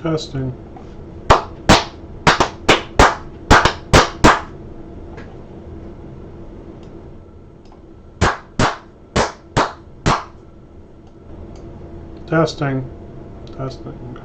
Testing. Testing. Testing.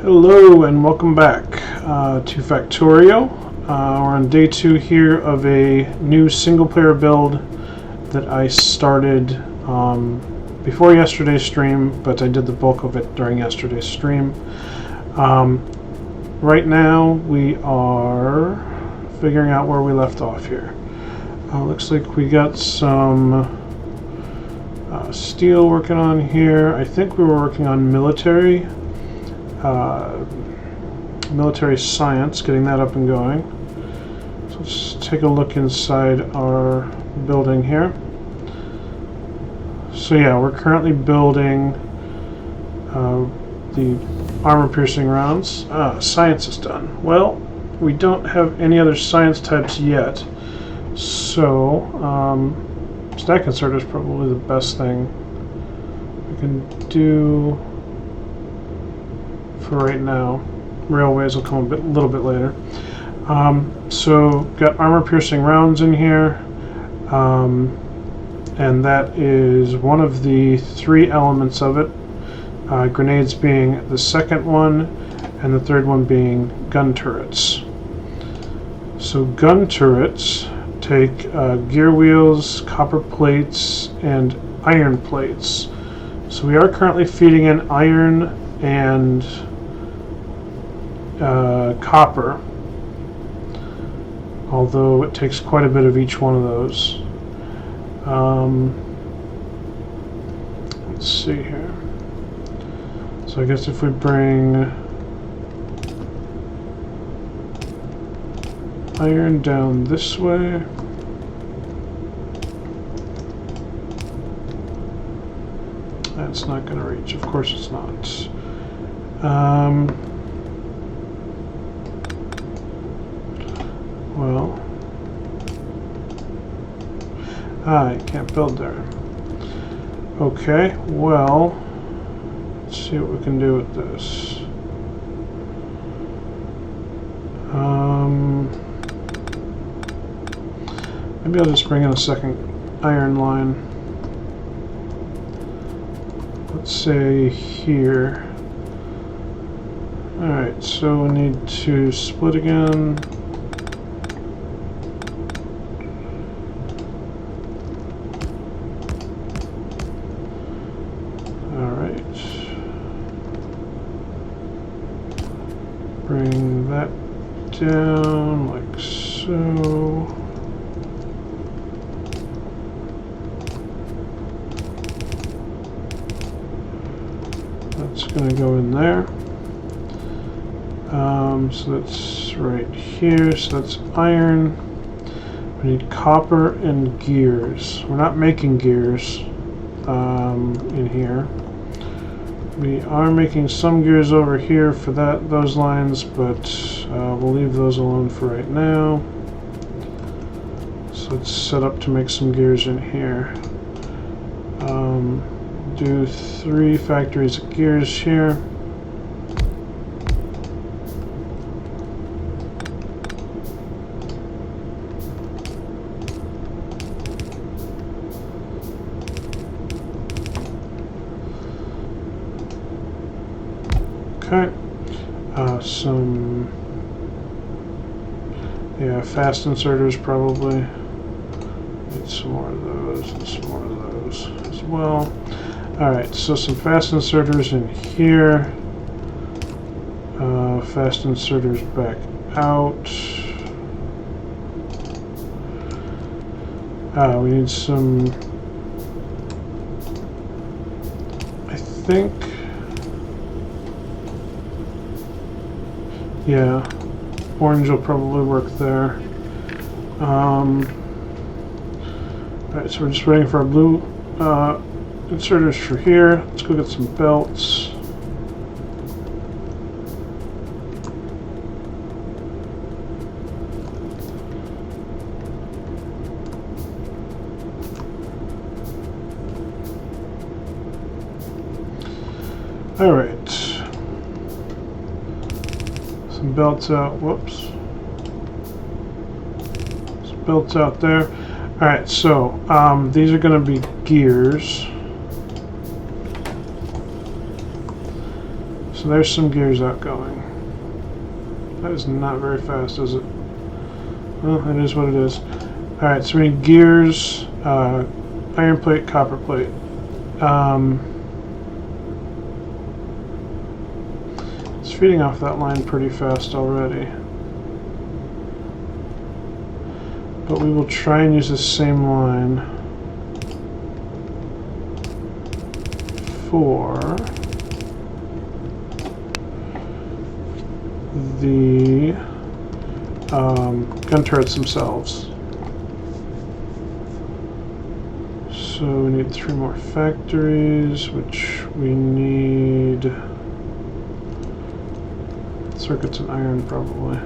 Hello and welcome back to Factorio. We're on day 2 here of a new single-player build that I started before yesterday's stream, but I did the bulk of it during yesterday's stream. Right now we are figuring out where we left off here. Looks like we got some steel working on here. I think we were working on military science, getting that up and going. So let's take a look inside our building here. So yeah, we're currently building the armor-piercing rounds. Science is done. Well, we don't have any other science types yet, so stack inserter is probably the best thing we can do for right now. Railways will come a little bit later. So got armor-piercing rounds in here, and that is one of the 3 elements of it. Grenades being the second one, and the third one being gun turrets. So gun turrets take gear wheels, copper plates, and iron plates. So we are currently feeding in iron and copper, although it takes quite a bit of each one of those. Let's see here. So I guess if we bring iron down this way, that's not going to reach. Of course it's not. Well, I can't build there. Okay, well, let's see what we can do with this. Maybe I'll just bring in a second iron line. Let's say here. Alright, so we need to split again. Bring that down like so. That's going to go in there. So that's right here. So that's iron. We need copper and gears. We're not making gears in here. We are making some gears over here for those lines, but we'll leave those alone for right now. So let's set up to make some gears in here. Do 3 factories of gears here. Okay, some fast inserters probably. Need some more of those and some more of those as well. Alright, so some fast inserters in here. Fast inserters back out. We need some, I think, Yeah, orange will probably work there. Alright, so we're just waiting for our blue inserters for here. Let's go get some belts. Alright. Some belts out. Whoops. Some belts out there. Alright, so these are going to be gears. So there's some gears outgoing. That is not very fast, is it? Well, it is what it is. Alright, so we need gears, iron plate, copper plate. It's feeding off that line pretty fast already. But we will try and use the same line for the gun turrets themselves. So we need 3 more factories, which we need circuits and iron probably.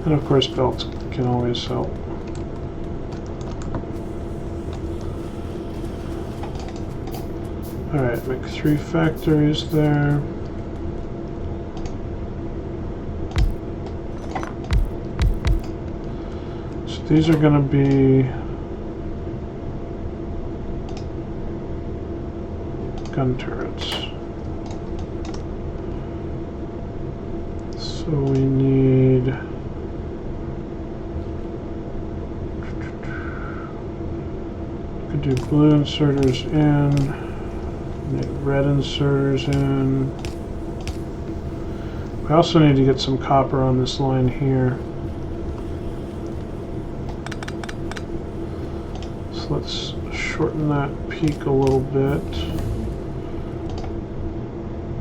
And of course belts can always help. Alright, make 3 factories there. So these are going to be gun turrets. So we need do blue inserters in, need red inserters in. We also need to get some copper on this line here. So let's shorten that peak a little bit.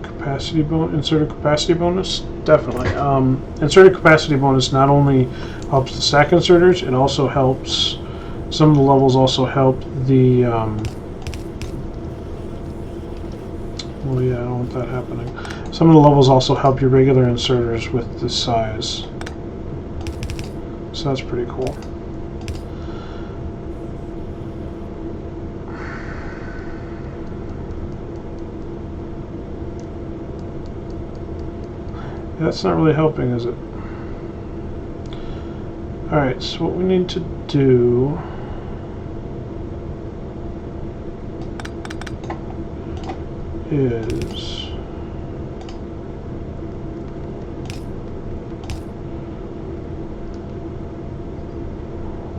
Capacity bonus, inserter capacity bonus? Definitely. Inserter capacity bonus not only helps the stack inserters, it also helps. Some of the levels also help the, well, yeah, I don't want that happening. Some of the levels also help your regular inserters with the size. So that's pretty cool. That's not really helping, is it? Alright, so what we need to do is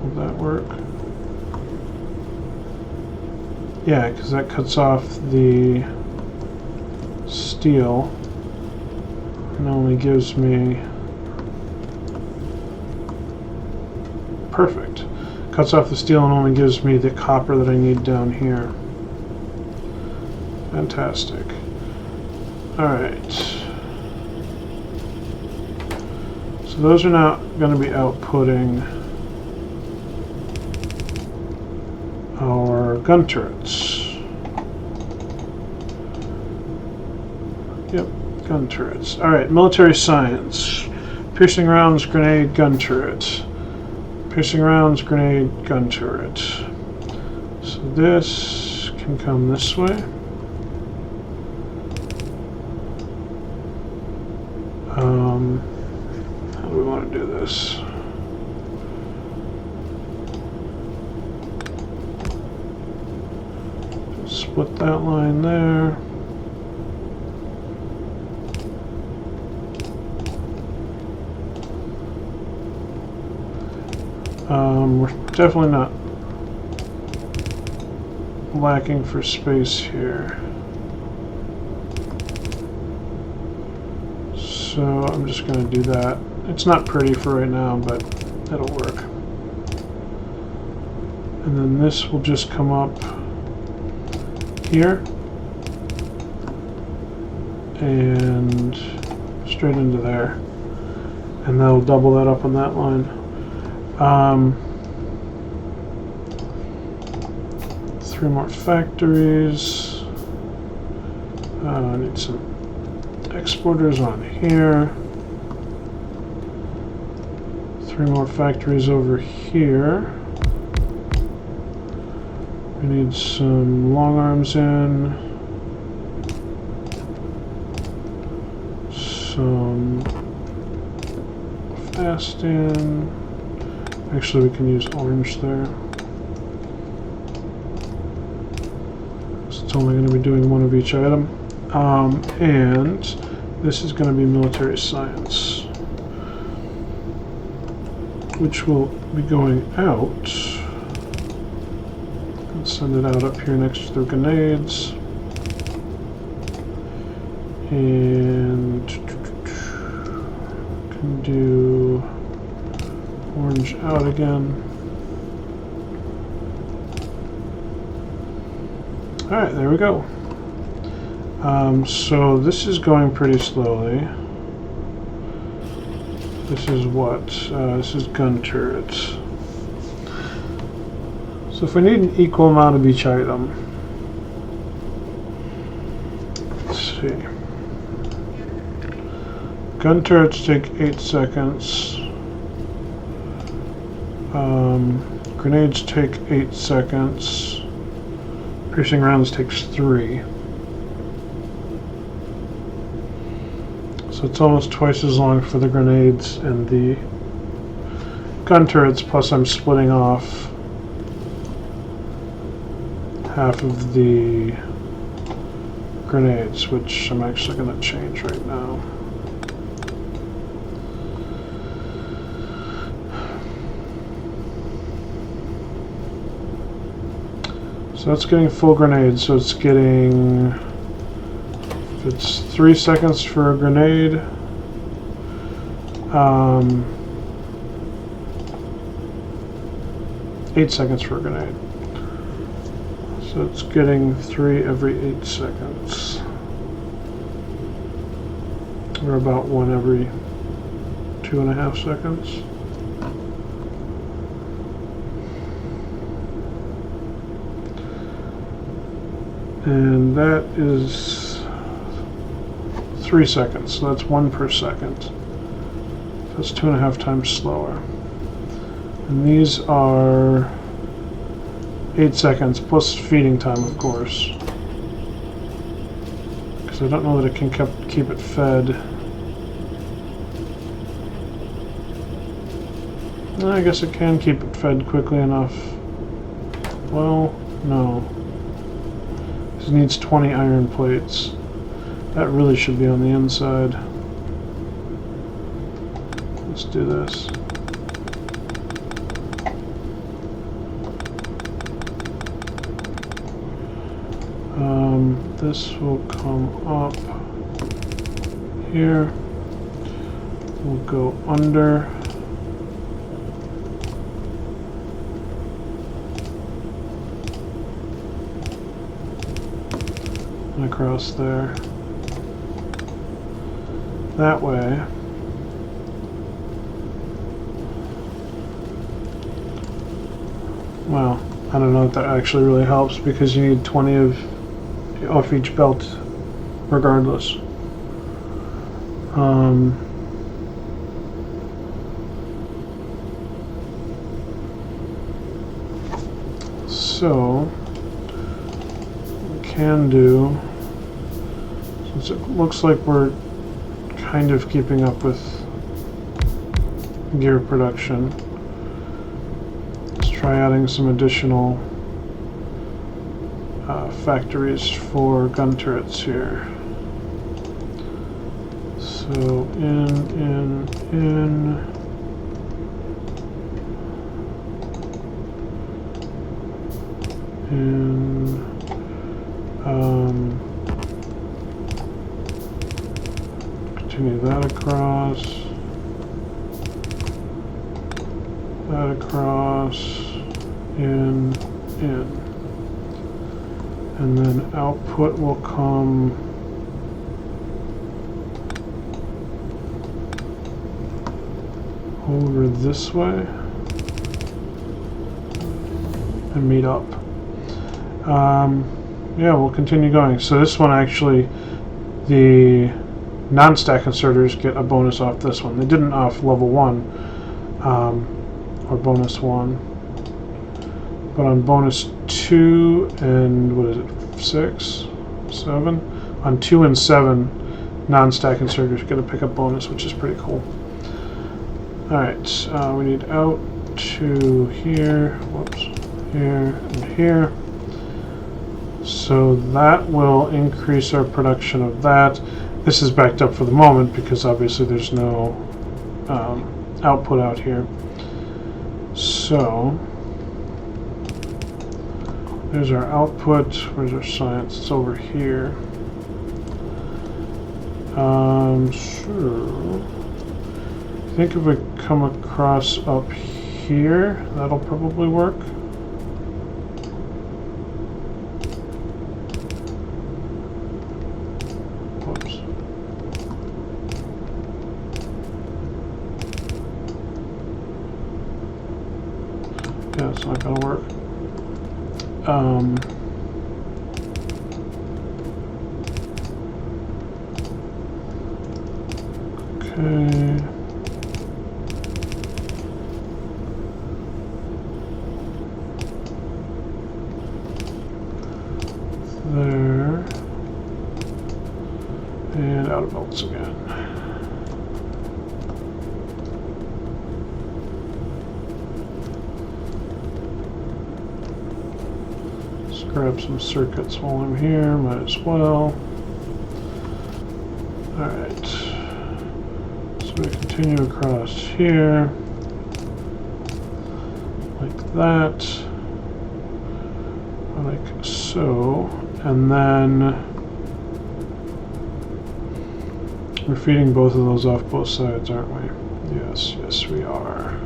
will that work? Yeah, because that cuts off the steel and only gives me perfect. Cuts off the steel and only gives me the copper that I need down here. Fantastic. Alright. So those are now going to be outputting our gun turrets. Yep, gun turrets. Alright, military science. Piercing rounds, grenade, gun turret. Piercing rounds, grenade, gun turret. So this can come this way. How do we want to do this? Split that line there. We're definitely not lacking for space here. So I'm just going to do that. It's not pretty for right now, but it'll work. And then this will just come up here. and straight into there. And that'll double that up on that line. 3 more factories. I need some exporters on here. 3 more factories over here. We need some long arms in. Some fast in. Actually, we can use orange there. So it's only going to be doing 1 of each item. And this is going to be military science, which will be going out. Let's send it out up here next to the grenades. And can do orange out again. Alright, there we go. So this is going pretty slowly. This is what? This is gun turrets. So if we need an equal amount of each item, let's see. Gun turrets take 8 seconds. Grenades take 8 seconds. Piercing rounds takes 3. So it's almost twice as long for the grenades and the gun turrets, plus I'm splitting off half of the grenades, which I'm actually going to change right now. So that's getting full grenades, so it's getting, if it's 3 seconds for a grenade, 8 seconds for a grenade. So it's getting 3 every 8 seconds. Or about 1 every 2.5 seconds. And that is 3 seconds, so that's 1 per second. That's 2.5 times slower. And these are 8 seconds plus feeding time, of course. Because I don't know that it can keep it fed. I guess it can keep it fed quickly enough. Well, no. It needs 20 iron plates. That really should be on the inside. Let's do this. This will come up here. We'll go under. And across there. That way. Well, I don't know if that actually really helps because you need 20 off each belt regardless. So we can do, since it looks like we're kind of keeping up with gear production, let's try adding some additional factories for gun turrets here. So in. Continue that across. That across. In. And then output will come over this way and meet up. Yeah, we'll continue going. So this one actually, the non-stack inserters get a bonus off this one. They didn't off level 1, or bonus 1. But on bonus 2 and, what is it, 6, 7? On 2 and 7, non-stack inserters get a pickup bonus, which is pretty cool. Alright, we need out to here, whoops, here and here. So that will increase our production of that. This is backed up for the moment because obviously there's no output out here. So there's our output. Where's our science? It's over here. Sure. I think if we come across up here, that'll probably work. Whoops. Yeah, it's not gonna work. Okay. There. And out of belts again. Let's grab some circuits while I'm here, might as well. Alright. So we continue across here. Like that. Like so. And then we're feeding both of those off both sides, aren't we? Yes, yes we are.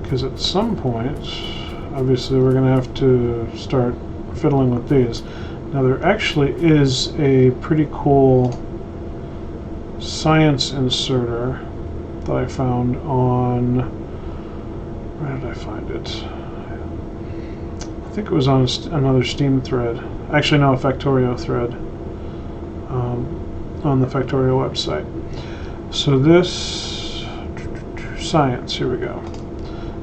Because at some point, obviously we're going to have to start fiddling with these. Now there actually is a pretty cool science inserter that I found on, where did I find it? I think it was on another Steam thread. Actually, no, a Factorio thread on the Factorio website. So this science, here we go.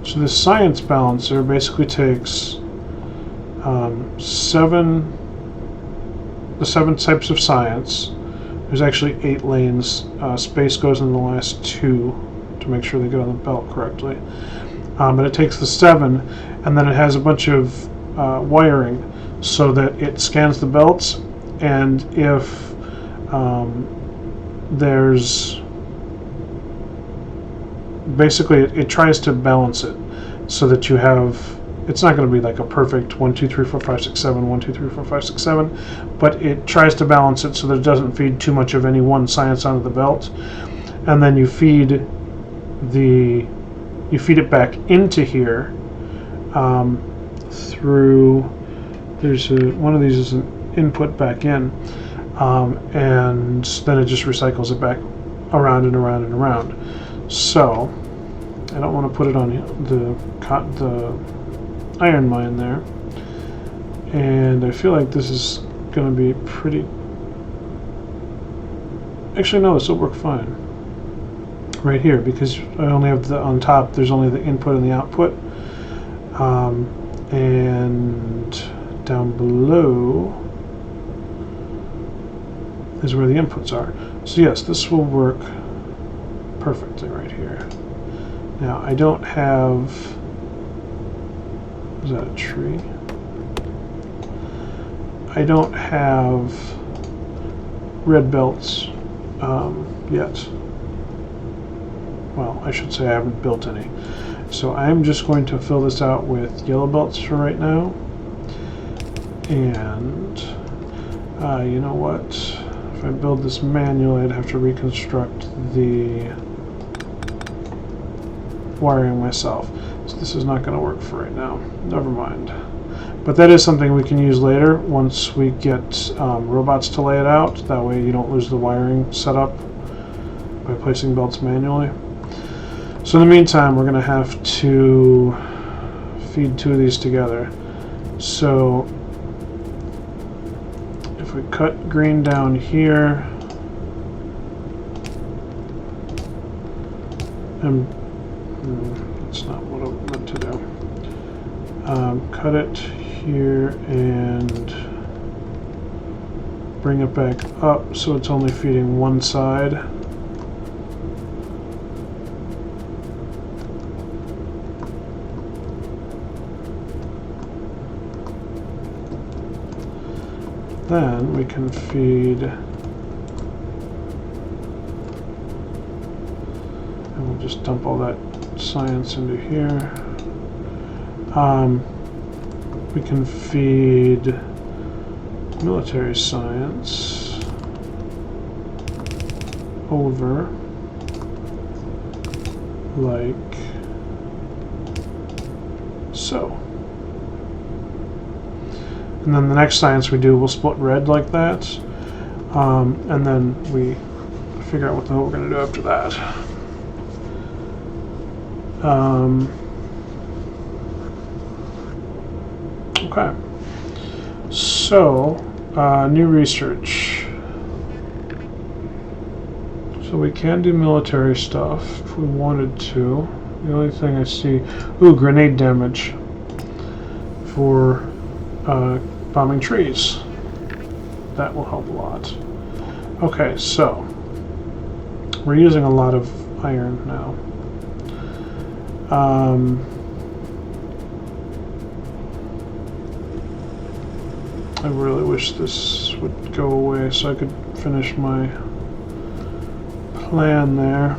So this science balancer basically takes the 7 types of science. There's actually 8 lanes. Space goes in the last 2 to make sure they get on the belt correctly. But it takes the 7, and then it has a bunch of wiring so that it scans the belts, and if there's basically it tries to balance it so that you have, it's not going to be like a perfect 1 2 3 4 5 6 7 1 2 3 4 5 6 7, but it tries to balance it so that it doesn't feed too much of any one science onto the belt, and then you feed it back into here through, there's one of these is an input back in, and then it just recycles it back around and around and around. So I don't want to put it on the iron mine there, and I feel like this is going to be pretty, actually no, this will work fine right here because I only have the, on top there's only the input and the output, and down below is where the inputs are. So yes, this will work perfectly right here. Now I don't have, is that a tree? I don't have red belts yet. Well, I should say I haven't built any. So I'm just going to fill this out with yellow belts for right now. And you know what? If I build this manually, I'd have to reconstruct the wiring myself. So this is not going to work for right now. Never mind. But that is something we can use later once we get robots to lay it out. That way you don't lose the wiring setup by placing belts manually. So in the meantime, we're going to have to feed 2 of these together. So if we cut green down here, and that's not what I meant to do. Cut it here and bring it back up so it's only feeding one side. Then we can feed, and we'll just dump all that science into here. We can feed military science over like so. And then the next science we do, we'll split red like that. And then we figure out what the hell we're going to do after that. Okay. So, new research. So we can do military stuff if we wanted to. The only thing I see, grenade damage for bombing trees. That will help a lot. Okay, so we're using a lot of iron now. I really wish this would go away so I could finish my plan there.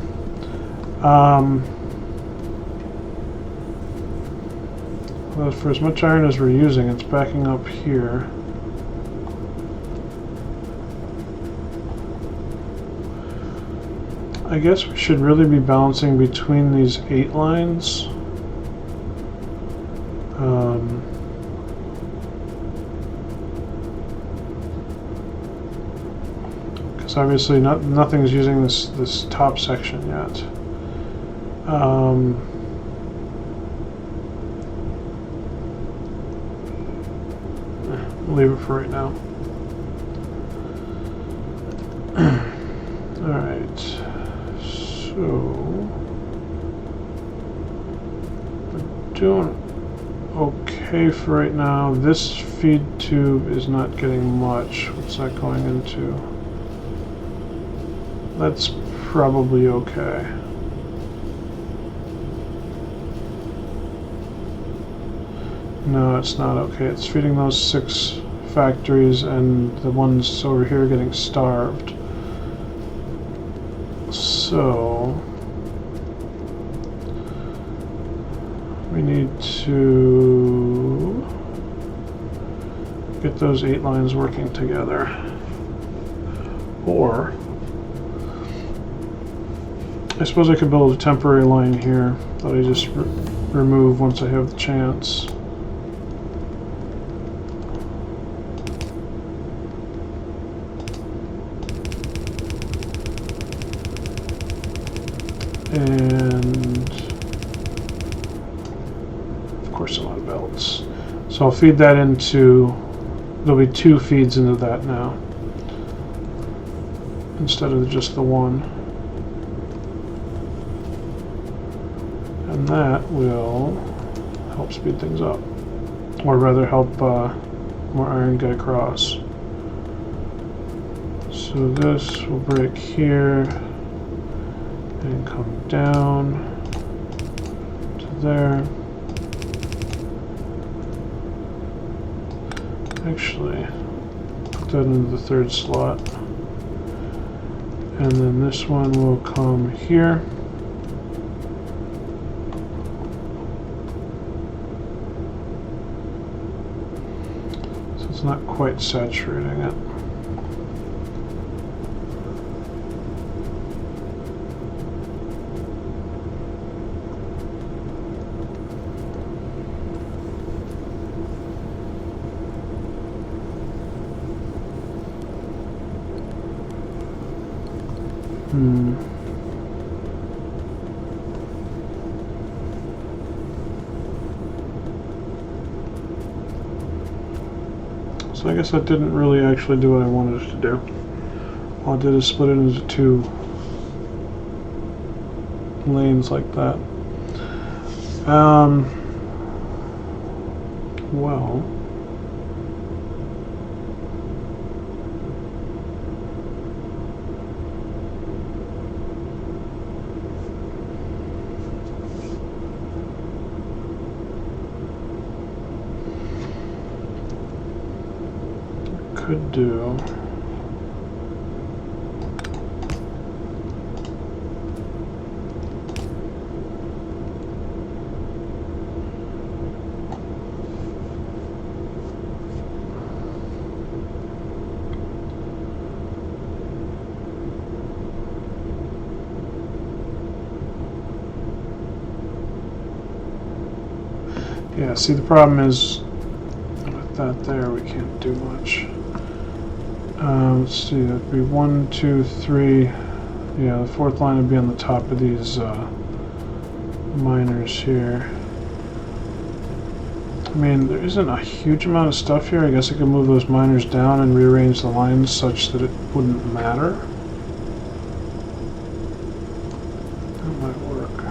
Well, for as much iron as we're using, it's backing up here. I guess we should really be balancing between these 8 lines. Because obviously nothing's using this top section yet. Leave it for right now. Alright, so we're doing okay for right now. This feed tube is not getting much. What's that going into? That's probably okay. No, it's not okay. It's feeding those 6 factories and the ones over here getting starved. So we need to get those 8 lines working together. Or I suppose I could build a temporary line here that I just remove once I have the chance. And of course a lot of belts. So I'll feed that into, there'll be 2 feeds into that now instead of just the 1. And that will help speed things up, or rather help more iron get across. So this will break here and come down to there. Actually, put that into the 3rd slot. And then this one will come here. So it's not quite saturating it. So I guess that didn't really actually do what I wanted it to do. All it did is split it into 2 lanes like that. Well, could do. Yeah, see, the problem is with that there, we can't do much. Let's see, that'd be 1, 2, 3. Yeah, the 4th line would be on the top of these miners here. I mean, there isn't a huge amount of stuff here. I guess I could move those miners down and rearrange the lines such that it wouldn't matter. That might work.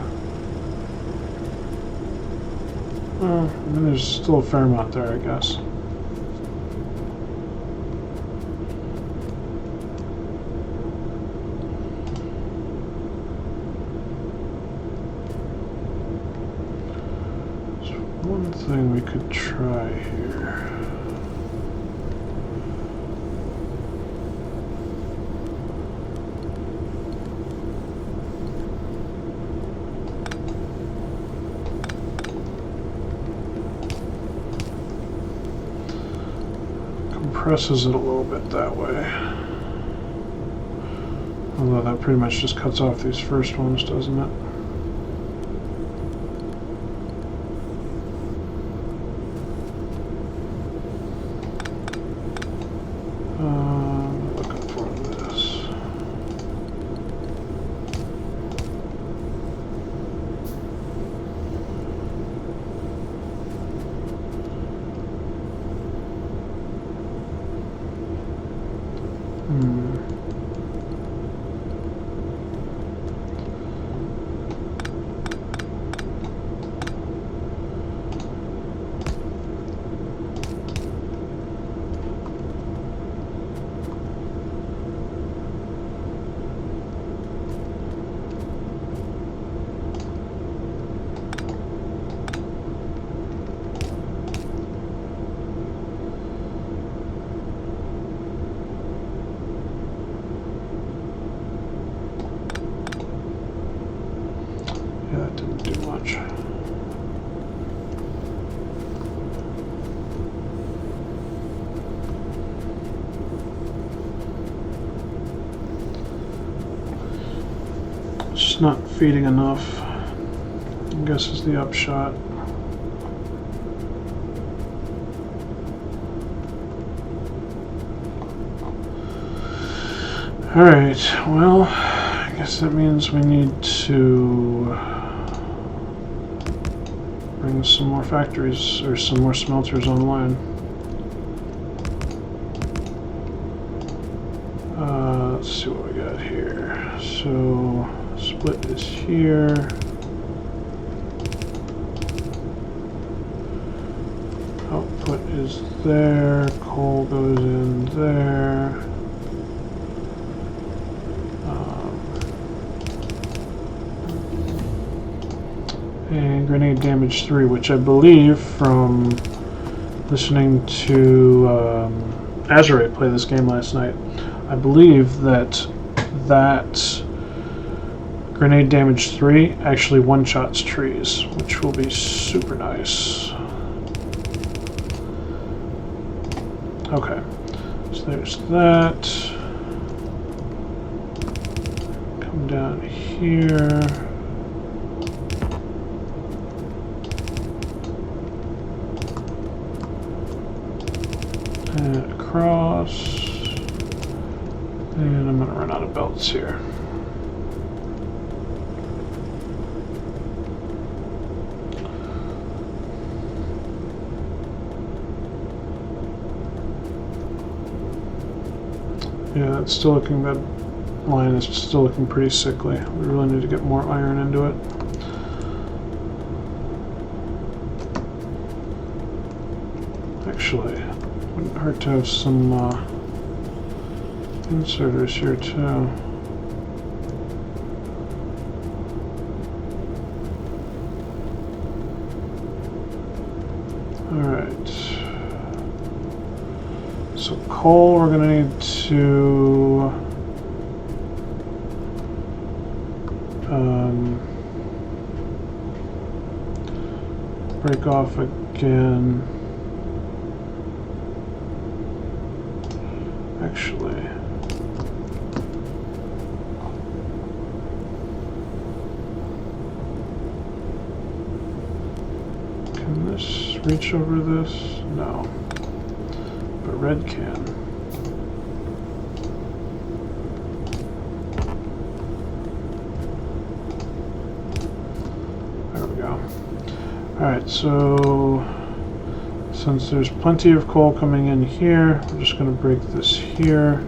Well, I mean, there's still a fair amount there, I guess. One thing we could try here. Compresses it a little bit that way. Although that pretty much just cuts off these first ones, doesn't it? Looking for this. Yeah, that didn't do much. It's just not feeding enough, I guess, is the upshot. Alright, well, I guess that means we need to bring some more factories or some more smelters online. Let's see what we got here. So, split is here. Output is there. Coal goes in there. And grenade damage 3, which I believe, from listening to Azure play this game last night, I believe that grenade damage 3 actually one-shots trees, which will be super nice. Okay, so there's that. Come down here. And across. And I'm going to run out of belts here. it's still looking, that line is still looking pretty sickly. We really need to get more iron into it. Actually, wouldn't hurt to have some inserters here too. Alright. So coal we're going to need to break off again. Actually, can this reach over this? No, but red can. There we go. Alright, so since there's plenty of coal coming in here, we're just going to break this here,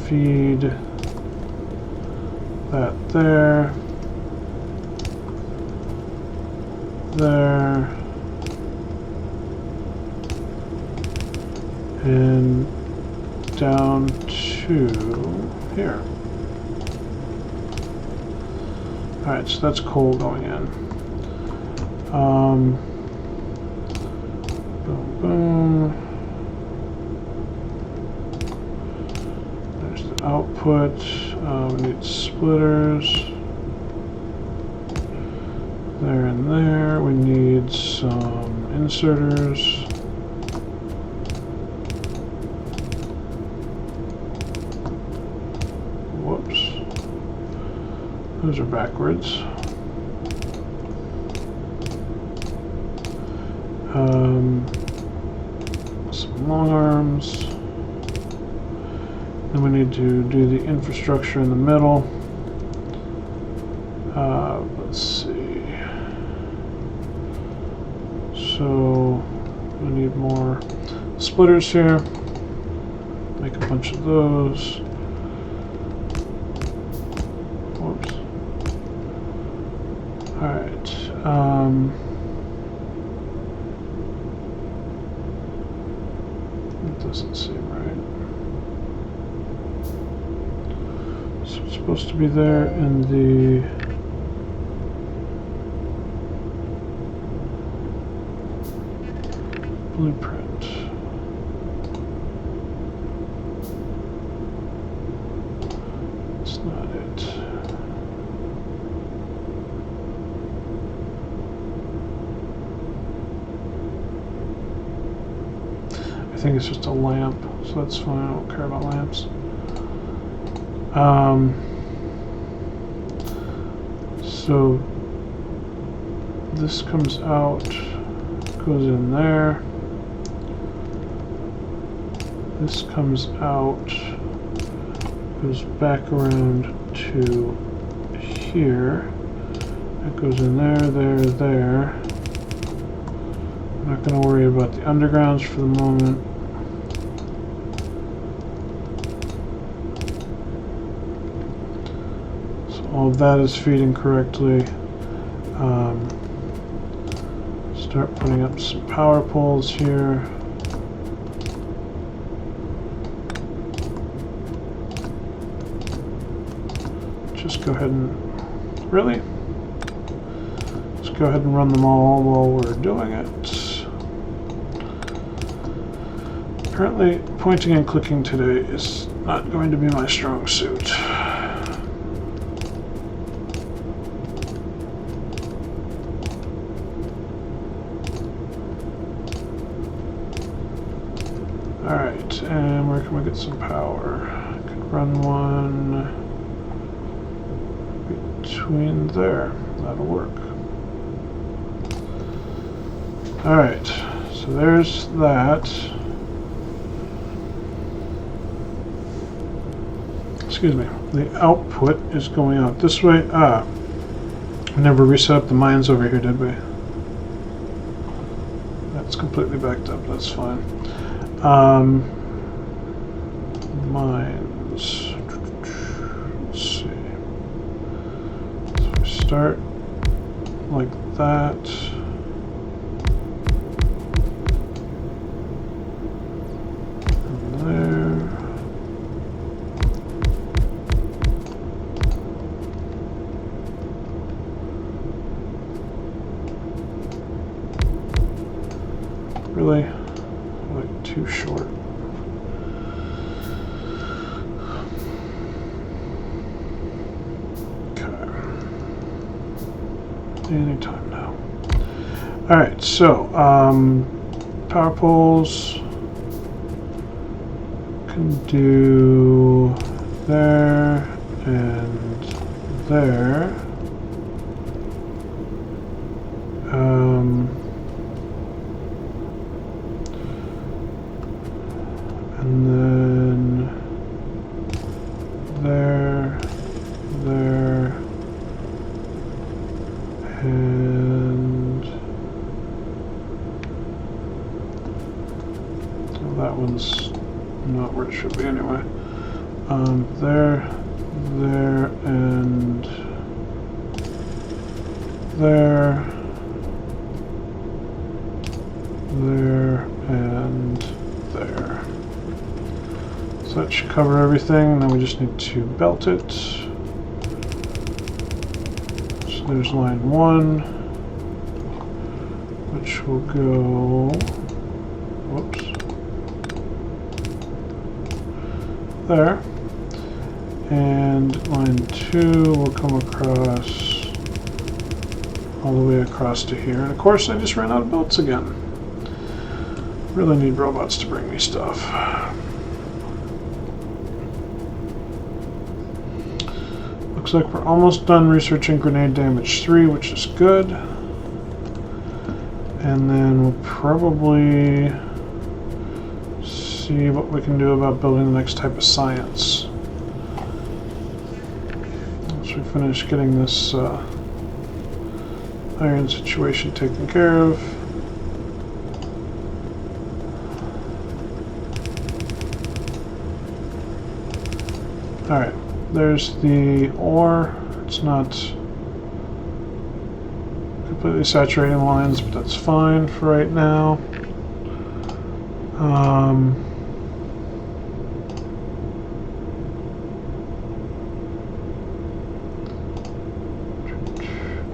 feed that there, there, and down to here. Alright, so that's coal going in. Boom, boom. There's the output. We need splitters. There and there. We need some inserters. Whoops. Those are backwards. Some long arms. Then we need to do the infrastructure in the middle. Let's see. So we need more splitters here. Make a bunch of those. Whoops. All right. Doesn't seem right. So it's supposed to be there in the blueprint. It's not it. I think it's just a lamp, so that's fine. I don't care about lamps. So this comes out, goes in there. This comes out, goes back around to here. That goes in there, there, there. I'm not going to worry about the undergrounds for the moment. All of that is feeding correctly. Start putting up some power poles here. Just go ahead and, really? Let's go ahead and run them all while we're doing it. Apparently, pointing and clicking today is not going to be my strong suit. Alright, and where can we get some power? I could run one between there. That'll work. Alright, so there's that. Excuse me. The output is going out this way. We never reset up the mines over here, did we? That's completely backed up. That's fine. mines. Let's see. So we start like that. And there. Really, like too short. Anytime now. Alright, so power poles can do there and there. And then there, there. And well, that one's not where it should be anyway. There, there, and there, there, and there. So that should cover everything. Then we just need to belt it. There's line 1, which will go, whoops, there, and line 2 will come across, all the way across to here. And of course I just ran out of belts again. Really need robots to bring me stuff. Looks like we're almost done researching grenade damage 3, which is good. And then we'll probably see what we can do about building the next type of science. Once we finish getting this iron situation taken care of. Alright. There's the ore. It's not completely saturating the lines, but that's fine for right now.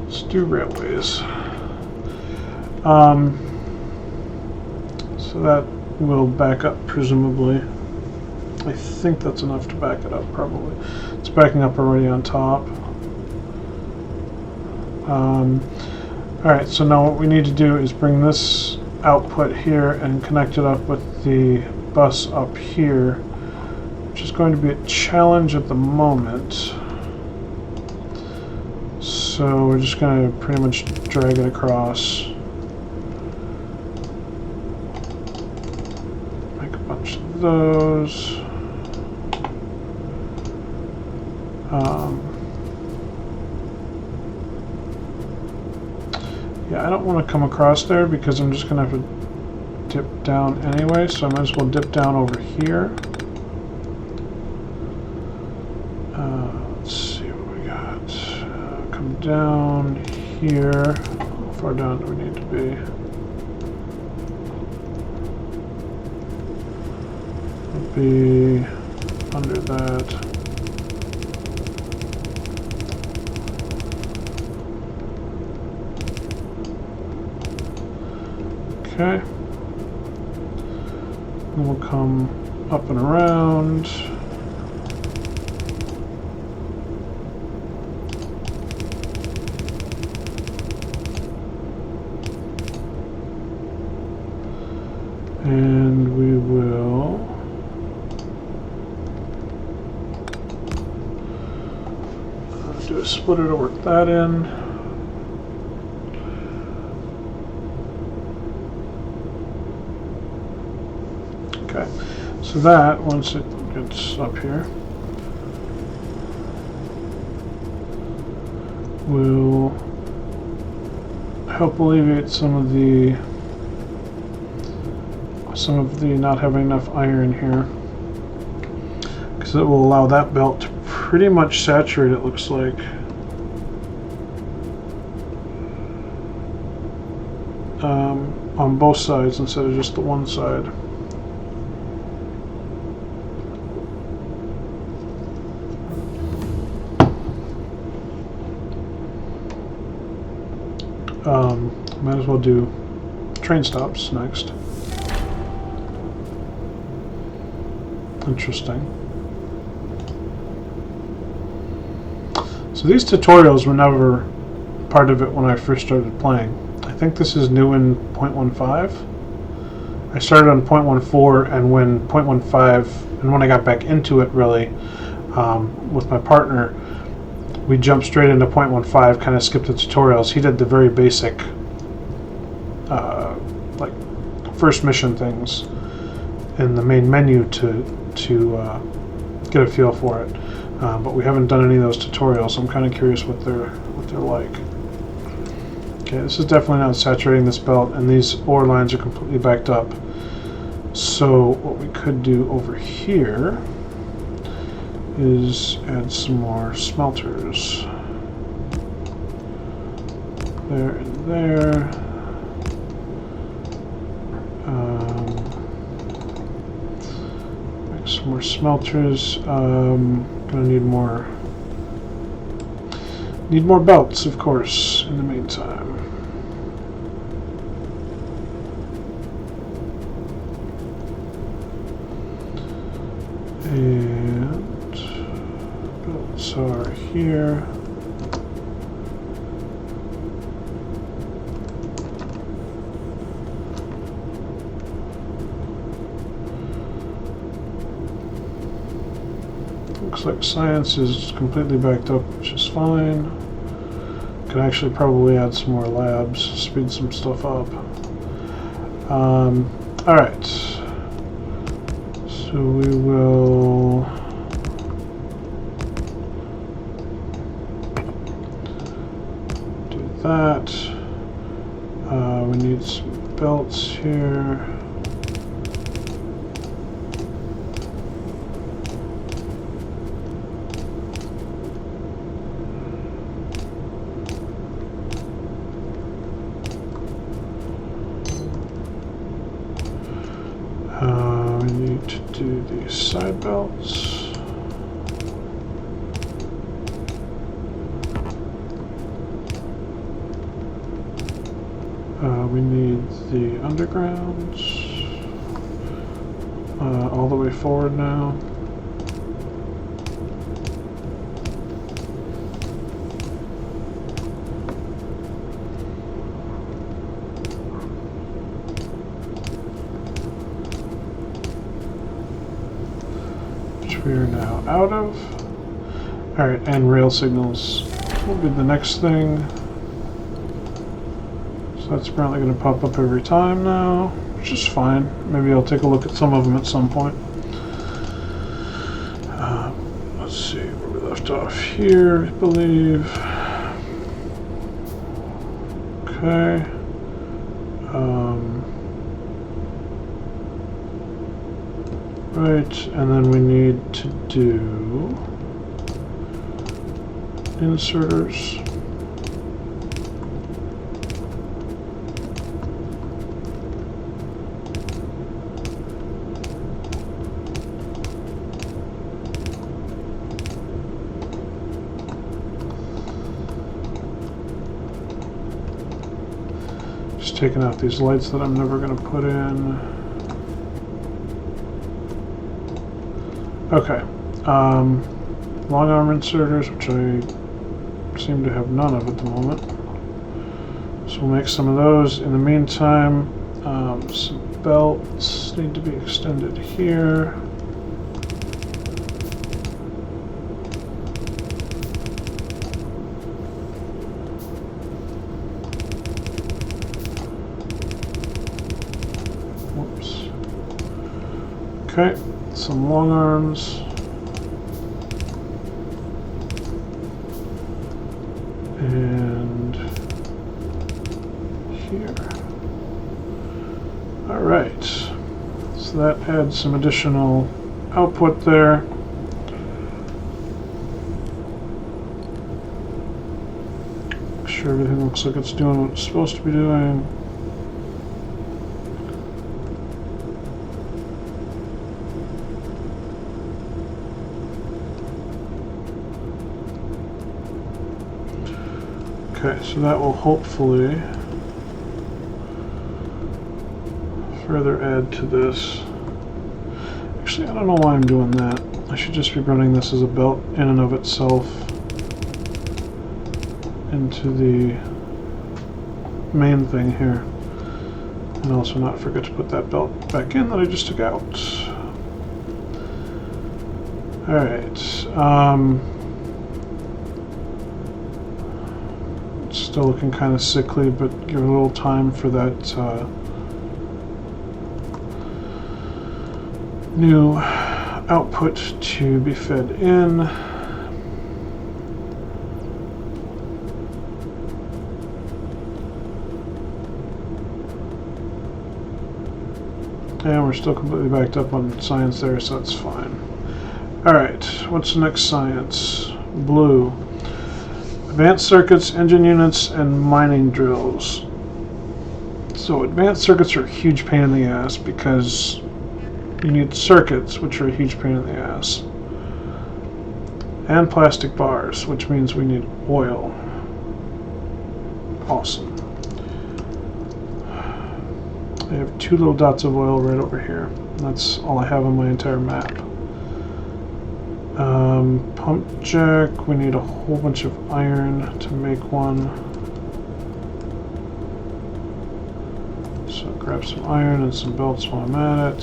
Let's do railways. So that will back up, presumably. I think that's enough to back it up, probably. It's backing up already on top. Alright, so now what we need to do is bring this output here and connect it up with the bus up here, which is going to be a challenge at the moment. So we're just going to pretty much drag it across. Make a bunch of those. Yeah, I don't want to come across there because I'm just going to have to dip down anyway, so I might as well dip down over here. Let's see what we got. Come down here. How far down do we need to be? It'll be under that. Okay, then we'll come up and around. And we will do a splitter to work that in. So that, once it gets up here, will help alleviate some of the not having enough iron here. because it will allow that belt to pretty much saturate, it looks like. On both sides instead of just the one side. Might as well do train stops next. Interesting. So these tutorials were never part of it when I first started playing. I think this is new in 0.15. I started on 0.14, and when 0.15, and when I got back into it really, with my partner, we jumped straight into 0.15, kind of skipped the tutorials. He did the very basic, like, first mission things in the main menu to get a feel for it. But we haven't done any of those tutorials, so I'm kind of curious what they're like. Okay, this is definitely not saturating this belt, and these ore lines are completely backed up. So what we could do over here is add some more smelters. There and there. Make some more smelters. Gonna need more belts, of course, in the meantime. And belts are here. Looks like science is completely backed up, which is fine. Could actually probably add some more labs, speed some stuff up. Alright. So we will do that. We need some belts here. We need to do these side belts. We need the undergrounds all the way forward now. We are now out of. Alright, and rail signals will be the next thing. So that's apparently going to pop up every time now, which is fine. Maybe I'll take a look at some of them at some point. Let's see where we left off here, I believe. Okay. Right, and then we need to do inserters. Just taking out these lights that I'm never going to put in. Okay, long arm inserters, which I seem to have none of at the moment. So we'll make some of those. In the meantime, some belts need to be extended here. Whoops. Okay. Some long arms. And here. Alright. So that adds some additional output there. sure everything looks like it's doing what it's supposed to be doing. Okay, so that will hopefully further add to this. Actually, I don't know why I'm doing that. I should just be running this as a belt in and of itself into the main thing here. And also not forget to put that belt back in that I just took out. Alright. Still looking kind of sickly, but give it a little time for that new output to be fed in. And we're still completely backed up on science there, so that's fine. Alright, what's the next science? Blue. Advanced circuits, engine units, and mining drills. So advanced circuits are a huge pain in the ass because you need circuits, which are a huge pain in the ass. And plastic bars, which means we need oil. Awesome. I have 2 little dots of oil right over here. That's all I have on my entire map. Pump jack, we need a whole bunch of iron to make one. So grab some iron and some belts while I'm at it.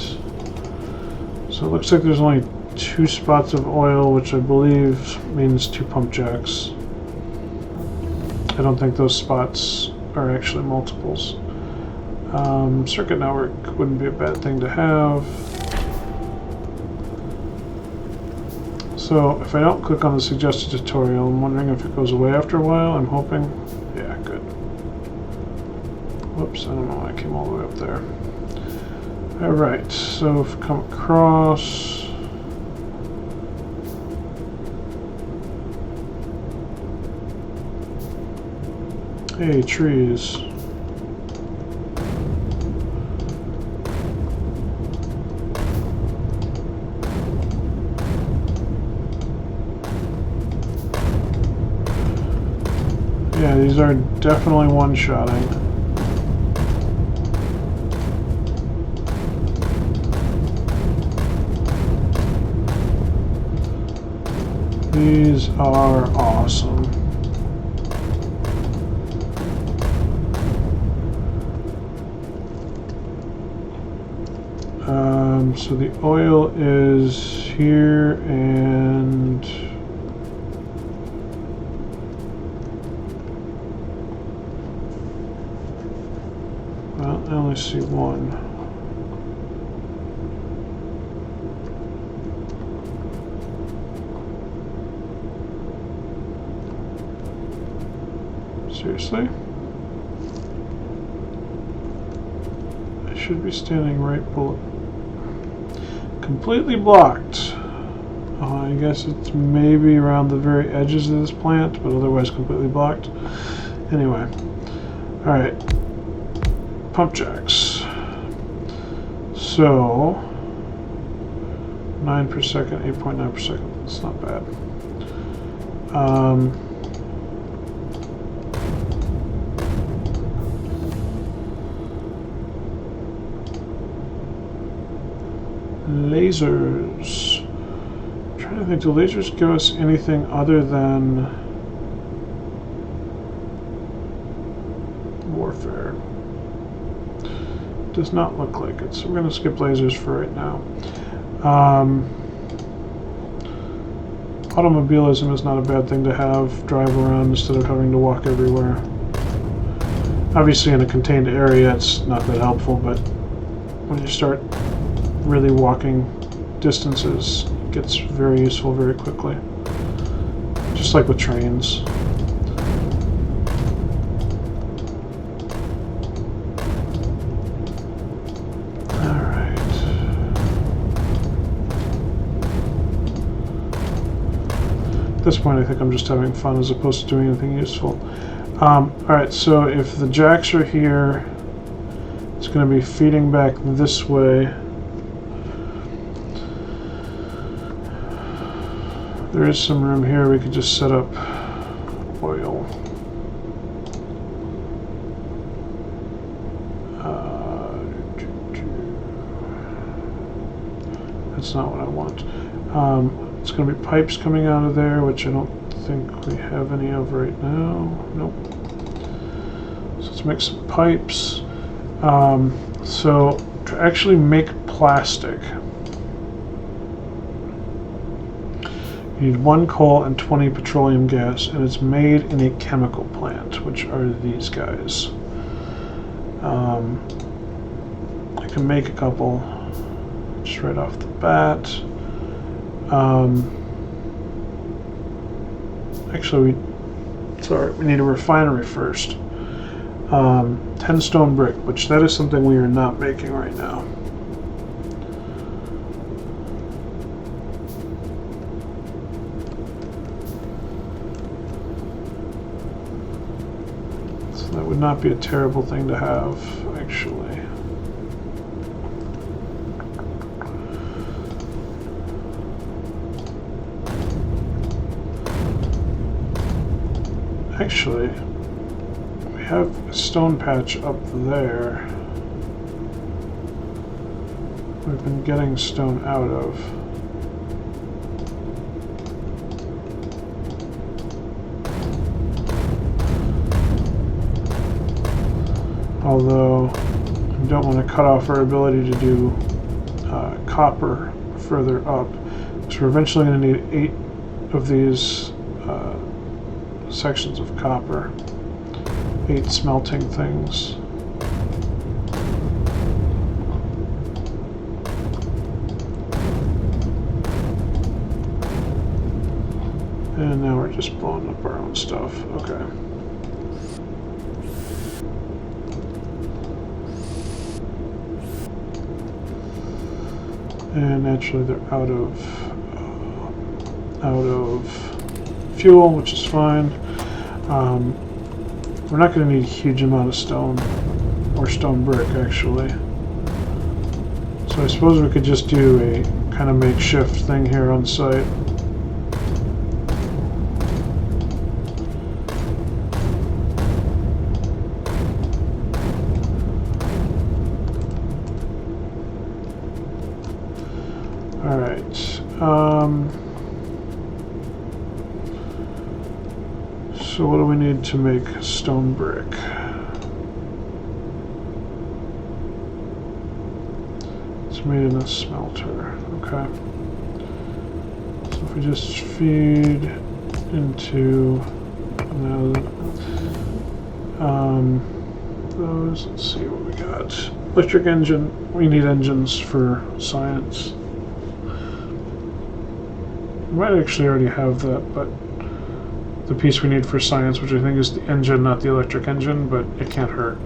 So it looks like there's only 2 spots of oil, which I believe means 2 pump jacks. I don't think those spots are actually multiples. Circuit network wouldn't be a bad thing to have. So if I don't click on the suggested tutorial, I'm wondering if it goes away after a while. I'm hoping. Yeah, good. Whoops, I don't know why I came all the way up there. Alright, so if I come across... Hey, trees. Yeah, these are definitely one-shotting. These are awesome. So the oil is here and well, I only see one. Seriously? I should be standing right below. Completely blocked. I guess it's maybe around the very edges of this plant, but otherwise completely blocked. Anyway. Alright. Pump jacks. So 9 per second, 8.9 per second. That's not bad. Lasers. I'm trying to think, do lasers give us anything other than warfare? Does not look like it, so we're going to skip lasers for right now. Automobilism is not a bad thing to have. Drive around instead of having to walk everywhere. Obviously in a contained area it's not that helpful, but when you start really walking distances, it gets very useful very quickly. Just like with trains. Alright. At this point I think I'm just having fun as opposed to doing anything useful. Alright, so if the jacks are here, it's going to be feeding back this way. There is some room here. We could just set up oil. That's not what I want. It's going to be pipes coming out of there, which I don't think we have any of right now. Nope. So let's make some pipes. So to actually make plastic, you need 1 coal and 20 petroleum gas, and it's made in a chemical plant, which are these guys. I can make a couple just right off the bat. Actually, we need a refinery first. 10 stone brick, which that is something we are not making right now. So that would not be a terrible thing to have, actually. Actually, we have a stone patch up there. We've been getting stone out of. Although, we don't want to cut off our ability to do copper further up. So we're eventually going to need 8 of these sections of copper. 8 smelting things. And now we're just blowing up our own stuff. Okay. And naturally they're out of fuel, which is fine. We're not going to need a huge amount of stone, or stone brick actually. So I suppose we could just do a kind of makeshift thing here on site. Alright. So what do we need to make stone brick? It's made in a smelter. Okay. So if we just feed into those, let's see what we got. Electric engine. We need engines for science. We might actually already have that, but the piece we need for science, which I think is the engine, not the electric engine, but it can't hurt.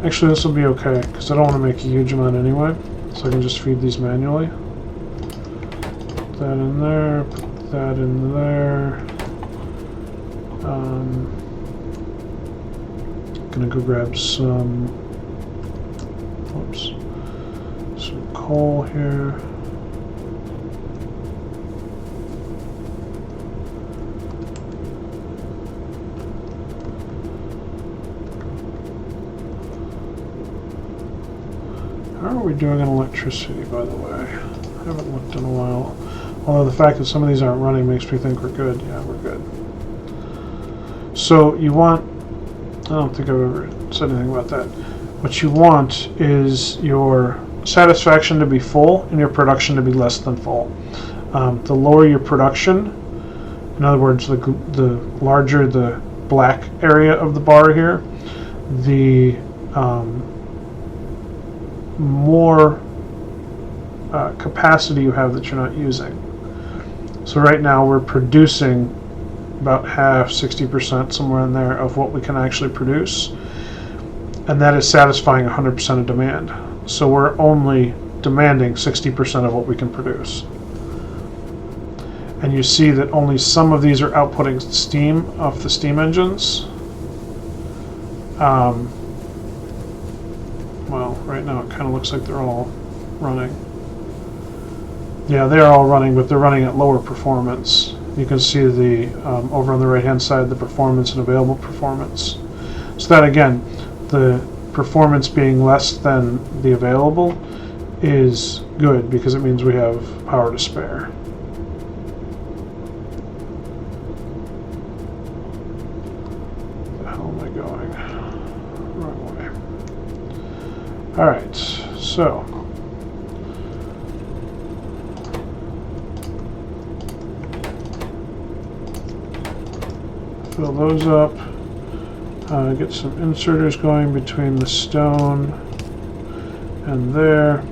Actually, this will be okay, because I don't want to make a huge amount anyway, so I can just feed these manually. Put that in there, put that in there. Gonna go grab some, whoops, some coal here. How are we doing on electricity, by the way? I haven't looked in a while. Although the fact that some of these aren't running makes me think we're good. Yeah, we're good. So you want, I don't think I've ever said anything about that. What you want is your satisfaction to be full and your production to be less than full. The lower your production, in other words, the larger the black area of the bar here, the more capacity you have that you're not using. So right now we're producing about half, 60%, somewhere in there, of what we can actually produce, and that is satisfying 100% of demand. So we're only demanding 60% of what we can produce. and you see that only some of these are outputting steam off the steam engines. Well, right now it kind of looks like they're all running. Yeah, they're all running, but they're running at lower performance. You can see the over on the right hand side, the performance and available performance. So that again, the performance being less than the available is good because it means we have power to spare. Where the hell am I going? Wrong way. Alright, so fill those up, get some inserters going between the stone and there,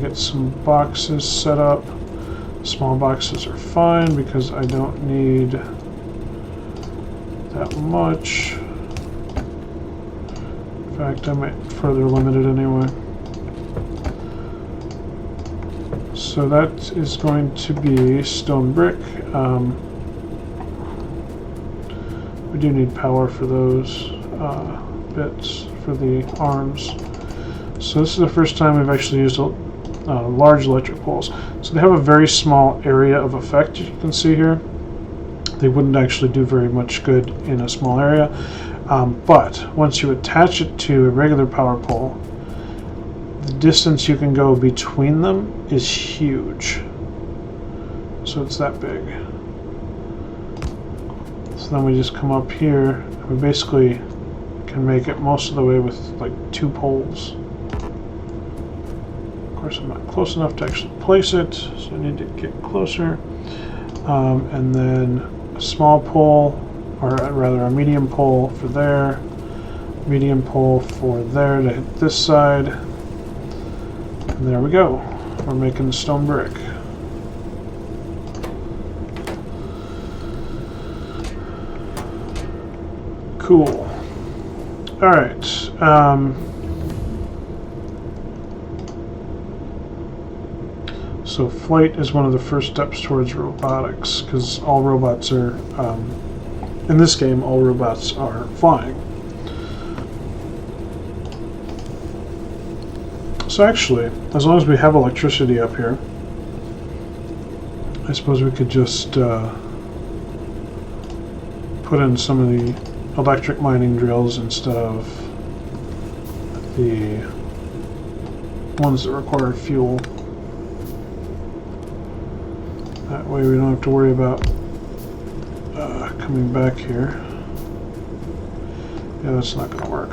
get some boxes set up. Small boxes are fine because I don't need that much. In fact, I might further limit it anyway. So that is going to be stone brick. We do need power for those bits for the arms. So this is the first time we've actually used large electric poles. So they have a very small area of effect, you can see here. They wouldn't actually do very much good in a small area. But once you attach it to a regular power pole, the distance you can go between them is huge. So it's that big. So then we just come up here, and we basically can make it most of the way with like 2 poles. Of course, I'm not close enough to actually place it, so I need to get closer. And then a small pole, or rather a medium pole for there, medium pole for there to hit this side. And there we go. We're making stone brick. Cool. All right. So flight is one of the first steps towards robotics, because all robots are, in this game, all robots are flying. So actually, as long as we have electricity up here, I suppose we could just put in some of the electric mining drills instead of the ones that require fuel. That way we don't have to worry about coming back here. Yeah, that's not going to work.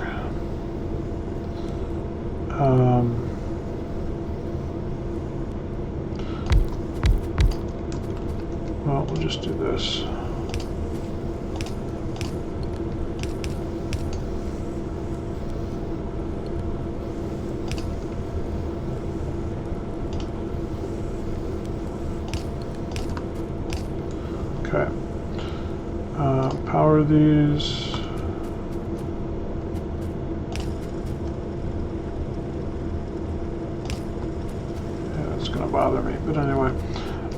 Well, we'll just do this. Okay. Power these. Yeah, it's going to bother me, but anyway.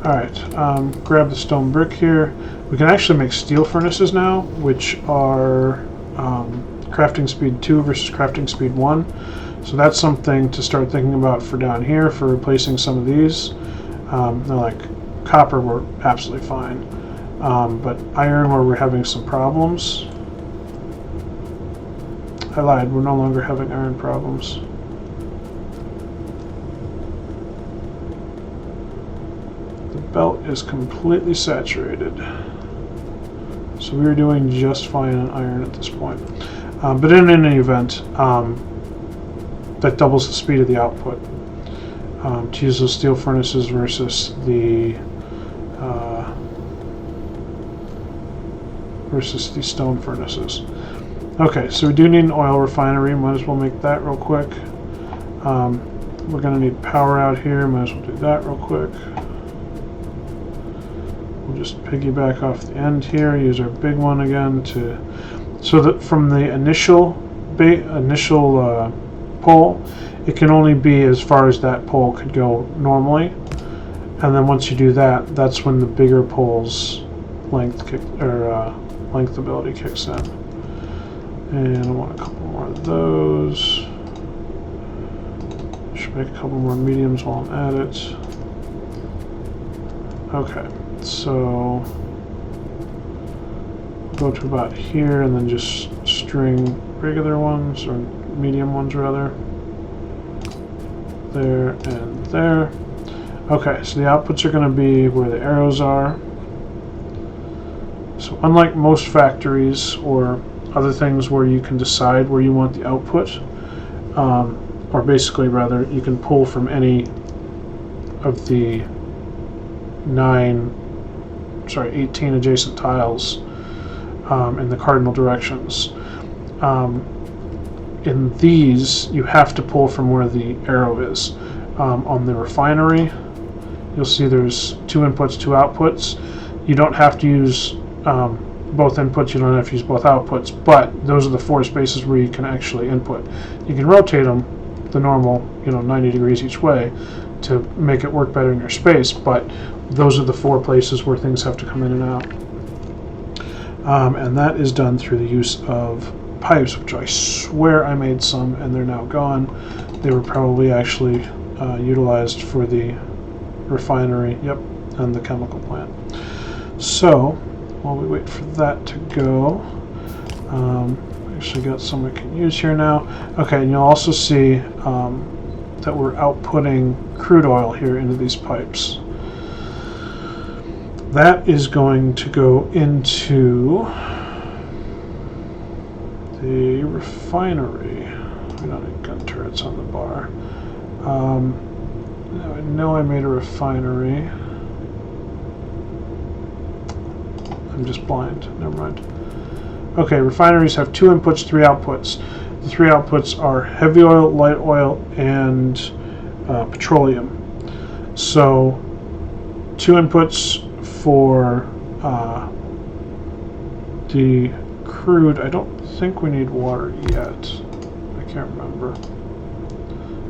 Alright, grab the stone brick here. We can actually make steel furnaces now, which are crafting speed 2 versus crafting speed 1. So that's something to start thinking about for down here for replacing some of these. They're like copper, we're absolutely fine. But iron, where we're having some problems. I lied, we're no longer having iron problems. The belt is completely saturated. So we are doing just fine on iron at this point. But in any event, that doubles the speed of the output. To use those steel furnaces versus the stone furnaces. Okay, so we do need an oil refinery. Might as well make that real quick. We're going to need power out here. Might as well do that real quick. We'll just piggyback off the end here. Use our big one again to, so that from the initial pole, it can only be as far as that pole could go normally, And then once you do that, that's when the bigger pole's length ability kicks in. And I want a couple more of those. Should make a couple more mediums while I'm at it. Okay, so go to about here and then just string regular ones, or medium ones rather. There and there. Okay, so the outputs are going to be where the arrows are. So unlike most factories or other things where you can decide where you want the output, or basically rather you can pull from any of the 18 adjacent tiles in the cardinal directions. In these, you have to pull from where the arrow is. On the refinery, you'll see there's 2 inputs, 2 outputs. You don't have to use both inputs, you don't have to use both outputs, but those are the 4 spaces where you can actually input. You can rotate them the normal, 90 degrees each way to make it work better in your space, but those are the 4 places where things have to come in and out. And that is done through the use of pipes, which I swear I made some and they're now gone. They were probably actually utilized for the refinery, yep, and the chemical plant. So while we wait for that to go, actually got some we can use here now. Okay, and you'll also see that we're outputting crude oil here into these pipes. That is going to go into the refinery. We don't need gun turrets on the bar. Now I know I made a refinery. I'm just blind. Never mind. Okay, refineries have 2 inputs, 3 outputs. The 3 outputs are heavy oil, light oil, and petroleum. So 2 inputs for the crude. I don't think we need water yet. I can't remember.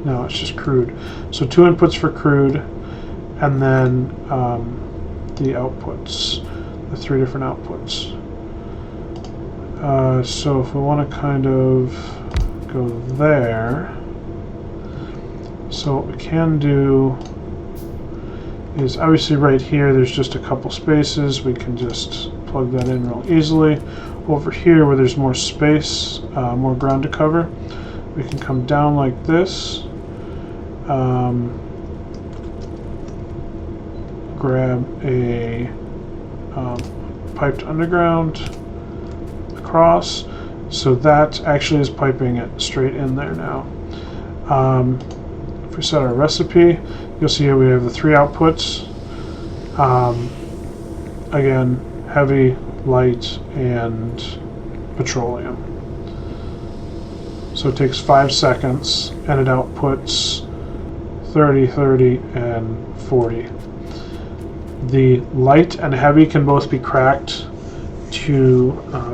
No, it's just crude. So 2 inputs for crude, and then the outputs, the 3 different outputs. So if we want to kind of go there, so what we can do is obviously right here there's just a couple spaces. We can just plug that in real easily. Over here where there's more space, more ground to cover, we can come down like this, grab a piped underground across, so that actually is piping it straight in there now. If we set our recipe, you'll see here we have the 3 outputs. Again, heavy, light, and petroleum. So it takes 5 seconds and it outputs 30, 30, and 40. The light and heavy can both be cracked to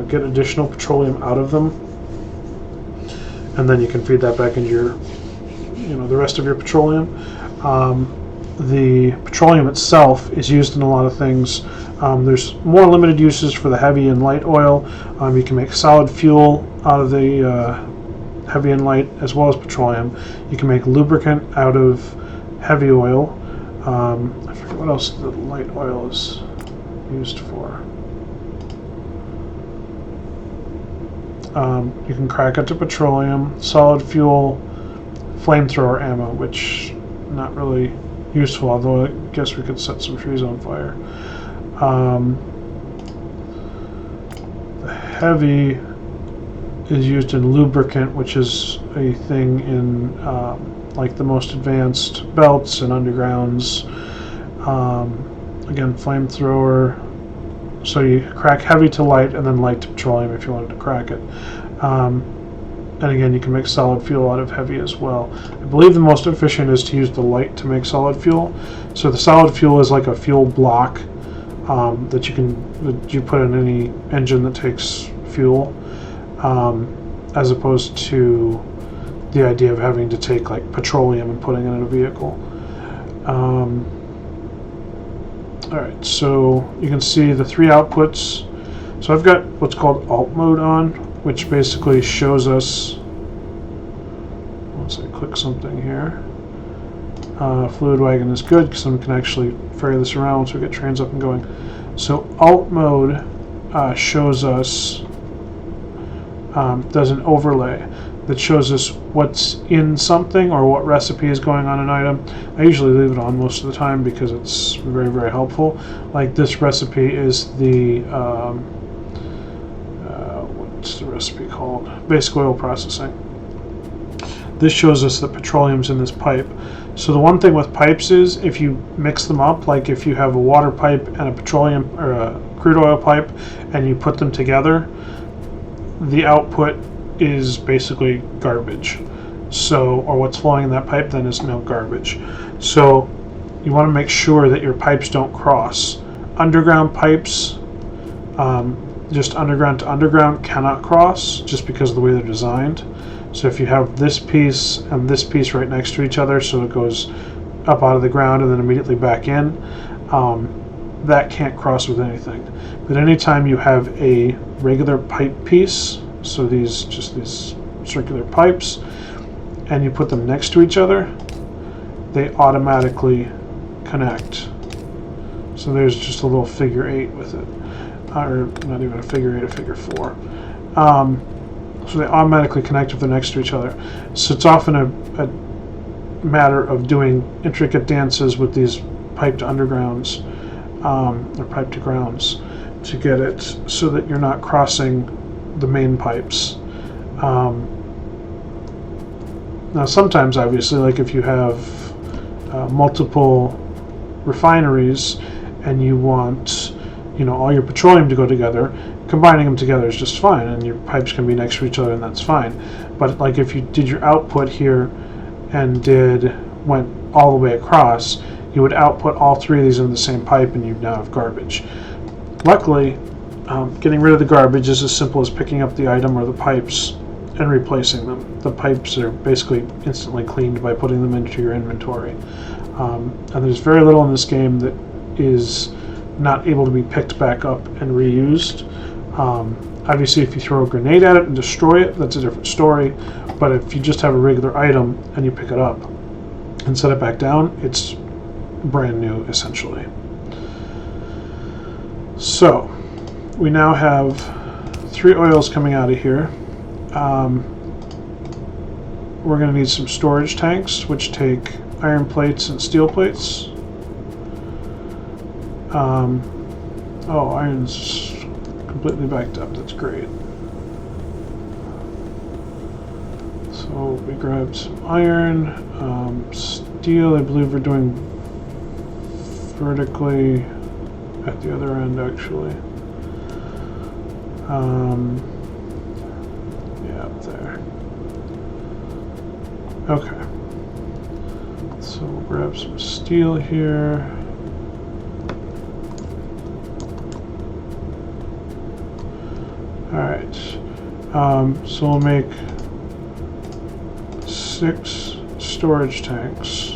get additional petroleum out of them, and then you can feed that back into your, the rest of your petroleum. The petroleum itself is used in a lot of things. There's more limited uses for the heavy and light oil. You can make solid fuel out of the heavy and light, as well as petroleum. You can make lubricant out of heavy oil. I forget what else the light oil is used for. You can crack it to petroleum, solid fuel, flamethrower ammo, which not really useful, although I guess we could set some trees on fire. The heavy is used in lubricant, which is a thing in like the most advanced belts and undergrounds. Again, flamethrower. So you crack heavy to light and then light to petroleum if you wanted to crack it. And again, you can make solid fuel out of heavy as well. I believe the most efficient is to use the light to make solid fuel. So the solid fuel is like a fuel block that you put in any engine that takes fuel, as opposed to the idea of having to take like petroleum and putting it in a vehicle. Alright, so you can see the three outputs. So I've got what's called alt mode on, which basically shows us, once I click something here, fluid wagon is good because then we can actually ferry this around once we get trains up and going. So alt mode shows us, does an overlay that shows us what's in something or what recipe is going on an item. I usually leave it on most of the time because it's very, very helpful. Like this recipe is the, what's the recipe called? Basic oil processing. This shows us that petroleum's in this pipe. So the one thing with pipes is if you mix them up, like if you have a water pipe and a petroleum or a crude oil pipe and you put them together, the output is basically garbage. So, or what's flowing in that pipe then is no garbage. So you want to make sure that your pipes don't cross. Underground pipes, just underground to underground, cannot cross just because of the way they're designed. So if you have this piece and this piece right next to each other, so it goes up out of the ground and then immediately back in, that can't cross with anything. But anytime you have a regular pipe piece, so these circular pipes, and you put them next to each other, they automatically connect. So there's just a little figure 8 with it, or not even a figure 8, a figure 4. So they automatically connect if they're next to each other. So it's often a matter of doing intricate dances with these pipe to undergrounds, or pipe to grounds, to get it so that you're not crossing the main pipes. Now sometimes, obviously, like if you have multiple refineries and you want, all your petroleum to go together, combining them together is just fine, and your pipes can be next to each other, and that's fine. But like if you did your output here and went all the way across, you would output all three of these into the same pipe, and you'd now have garbage. Luckily, getting rid of the garbage is as simple as picking up the item or the pipes and replacing them. The pipes are basically instantly cleaned by putting them into your inventory. And there's very little in this game that is not able to be picked back up and reused. Obviously, if you throw a grenade at it and destroy it, that's a different story. But if you just have a regular item and you pick it up and set it back down, it's brand new, essentially. So we now have 3 oils coming out of here. We're going to need some storage tanks, which take iron plates and steel plates. Oh, iron's completely backed up. That's great. So we grabbed some iron. Steel, I believe we're doing vertically at the other end, actually. Yeah, up there. Okay. So we'll grab some steel here. Alright. So we'll make 6 storage tanks.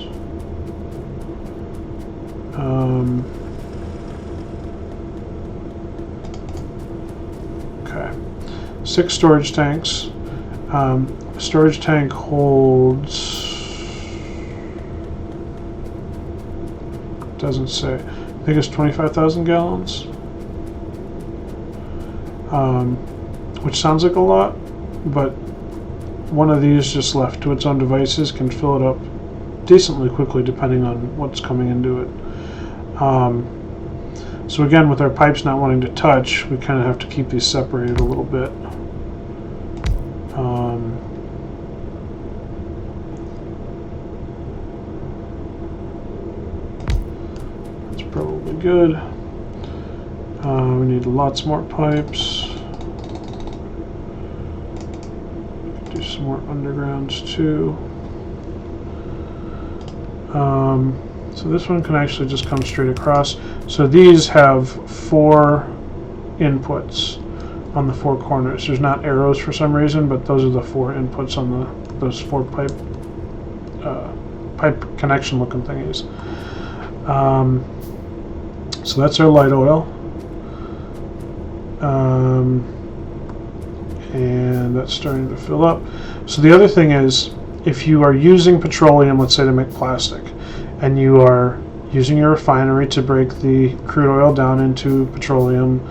Okay. 6 storage tanks. Storage tank holds, doesn't say, I think it's 25,000 gallons, which sounds like a lot, but one of these just left to its own devices can fill it up decently quickly depending on what's coming into it. So again, with our pipes not wanting to touch, we kind of have to keep these separated a little bit. That's probably good. We need lots more pipes. Do some more undergrounds too. So this one can actually just come straight across. So these have 4 inputs on the 4 corners. There's not arrows for some reason, but those are the 4 inputs on those 4 pipe connection looking thingies. So that's our light oil. And that's starting to fill up. So the other thing is, if you are using petroleum, let's say to make plastic, and you are using your refinery to break the crude oil down into petroleum,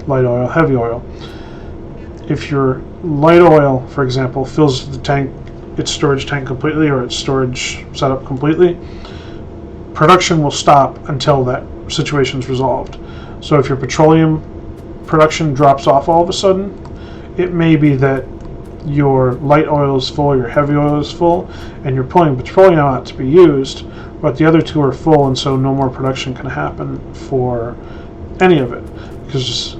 light oil, heavy oil. If your light oil, for example, fills the tank, its storage tank completely, or its storage setup completely, production will stop until that situation is resolved. So if your petroleum production drops off all of a sudden, it may be that your light oil is full, your heavy oil is full, and you're pulling petroleum out to be used, but the other two are full, and so no more production can happen for any of it, because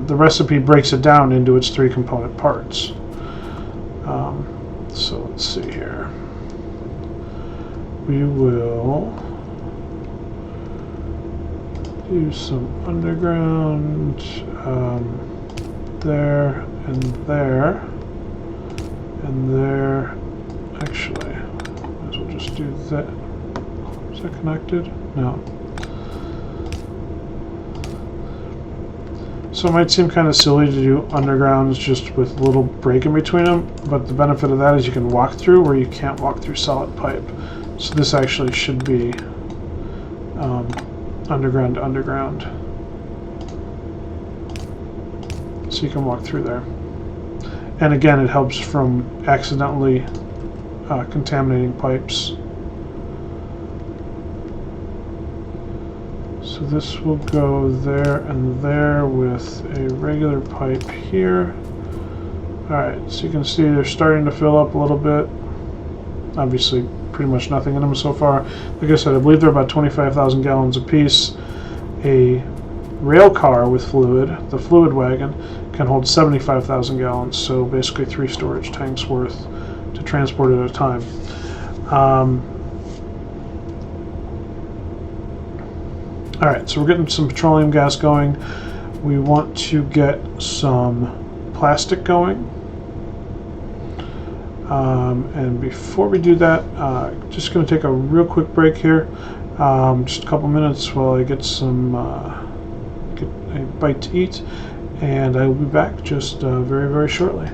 the recipe breaks it down into its 3 component parts. So let's see here. We will do some underground there and there and there. Actually, might as well just do that. Is that connected? No. So it might seem kind of silly to do undergrounds just with a little break in between them, but the benefit of that is you can walk through where you can't walk through solid pipe. So this actually should be underground to underground. So you can walk through there. And again, it helps from accidentally contaminating pipes. So this will go there and there with a regular pipe here. Alright, so you can see they're starting to fill up a little bit. Obviously, pretty much nothing in them so far. Like I said, I believe they're about 25,000 gallons a piece. A rail car with fluid, the fluid wagon, can hold 75,000 gallons, so basically 3 storage tanks worth to transport at a time. Alright, so we're getting some petroleum gas going. We want to get some plastic going. And before we do that, just going to take a real quick break here. Just a couple minutes while I get some get a bite to eat, and I will be back just very, very shortly.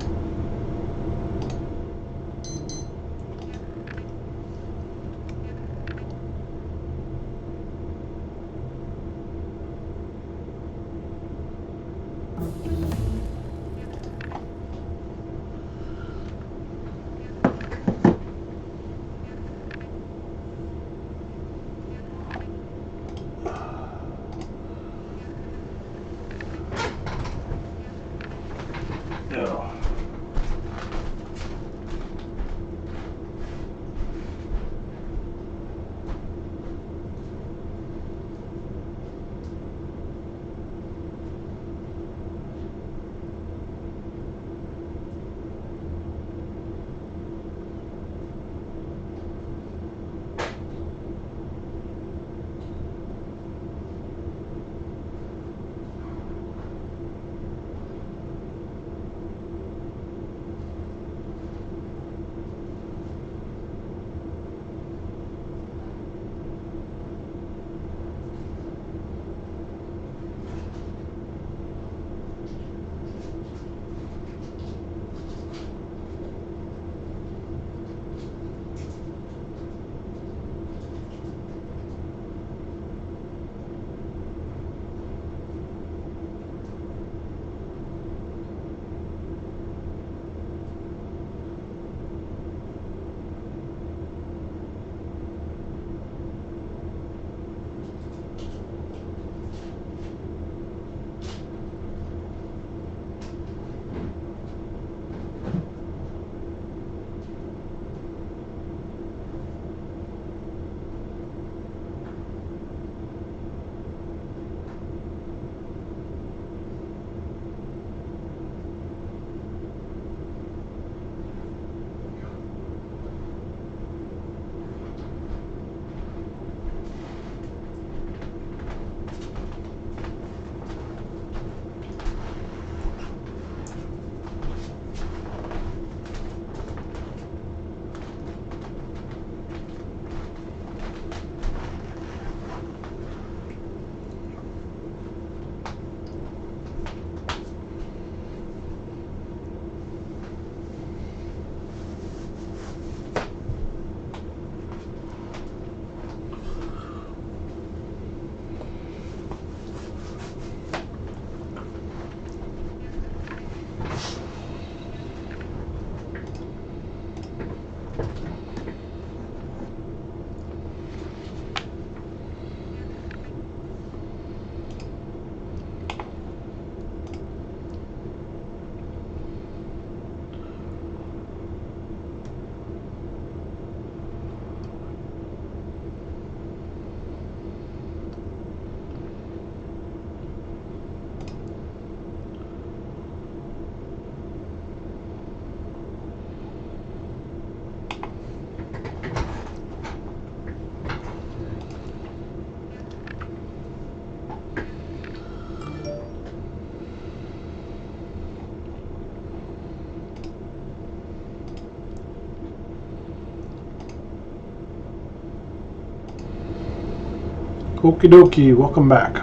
Okie dokie, welcome back.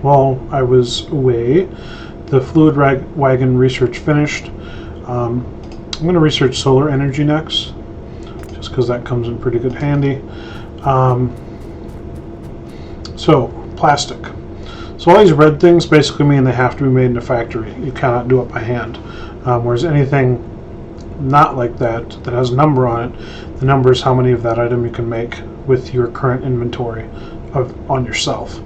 While I was away, the fluid wagon research finished. I'm going to research solar energy next, just because that comes in pretty good handy. So, plastic. So all these red things basically mean they have to be made in a factory. You cannot do it by hand. Whereas anything not like that, that has a number on it, the number is how many of that item you can make with your current inventory on yourself.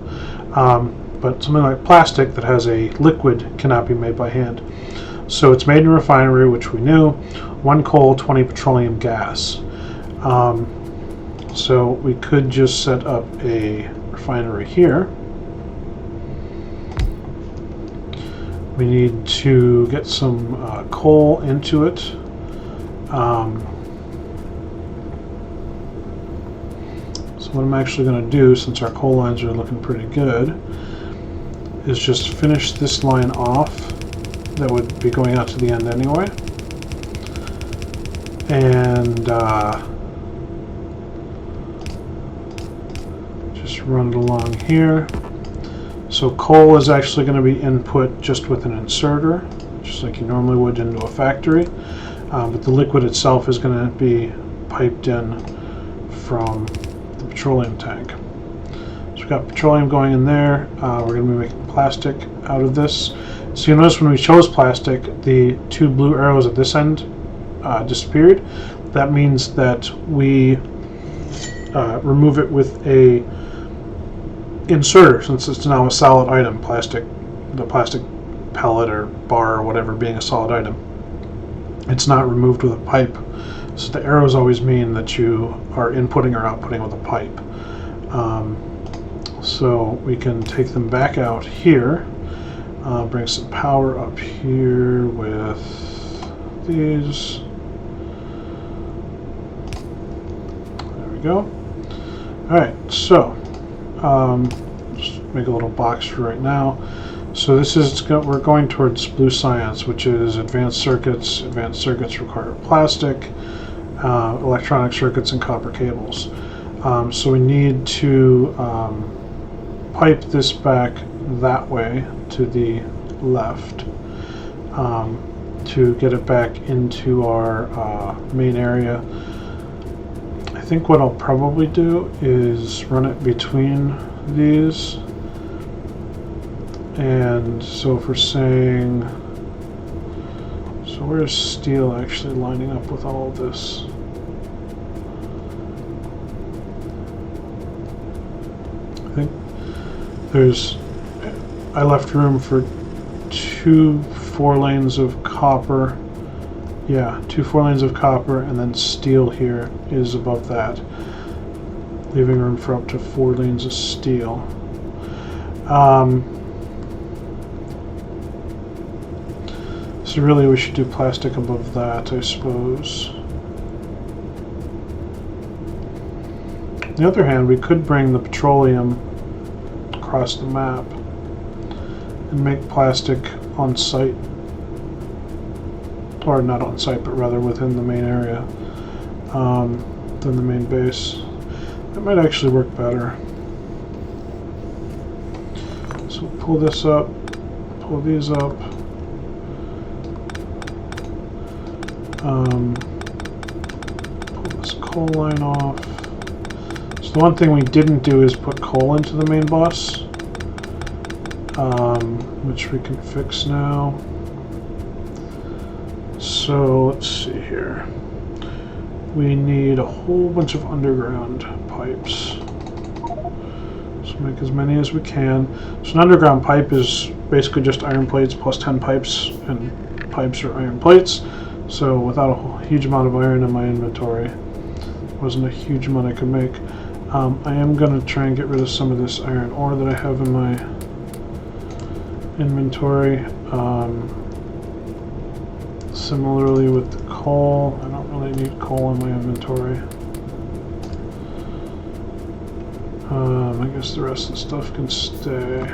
But something like plastic that has a liquid cannot be made by hand. So it's made in a refinery, which we knew, 1 coal, 20 petroleum gas. So we could just set up a refinery here. We need to get some coal into it. So what I'm actually going to do, since our coal lines are looking pretty good, is just finish this line off. That would be going out to the end anyway. And just run it along here. So coal is actually going to be input just with an inserter, just like you normally would into a factory. But the liquid itself is going to be piped in from the petroleum tank. So we've got petroleum going in there. We're going to be making plastic out of this. So you notice when we chose plastic, the 2 blue arrows at this end disappeared. That means that we remove it with a inserter, since it's now a solid item. The plastic pellet or bar or whatever being a solid item. It's not removed with a pipe. So the arrows always mean that you are inputting or outputting with a pipe. So we can take them back out here. Bring some power up here with these. There we go. Alright, so just make a little box for right now. So this is we're going towards blue science, which is advanced circuits. Advanced circuits require plastic, electronic circuits, and copper cables. So we need to pipe this back that way to the left to get it back into our main area. I think what I'll probably do is run it between these. And so if we're saying, so where's steel actually lining up with all of this? I think I left room for 2 4 lanes of copper. Yeah, 2 4 lanes of copper, and then steel here is above that, leaving room for up to 4 lanes of steel. So really we should do plastic above that, I suppose. On the other hand, we could bring the petroleum across the map and make plastic on site. Or not on site, but rather within the main area than the main base. That might actually work better. So pull this up, pull these up. Pull this coal line off. So the one thing we didn't do is put coal into the main bus, which we can fix now. So let's see here. We need a whole bunch of underground pipes. So make as many as we can. So an underground pipe is basically just iron plates plus 10 pipes, and pipes are iron plates. So without a huge amount of iron in my inventory, wasn't a huge amount I could make. I am going to try and get rid of some of this iron ore that I have in my inventory. Similarly with the coal, I don't really need coal in my inventory. I guess the rest of the stuff can stay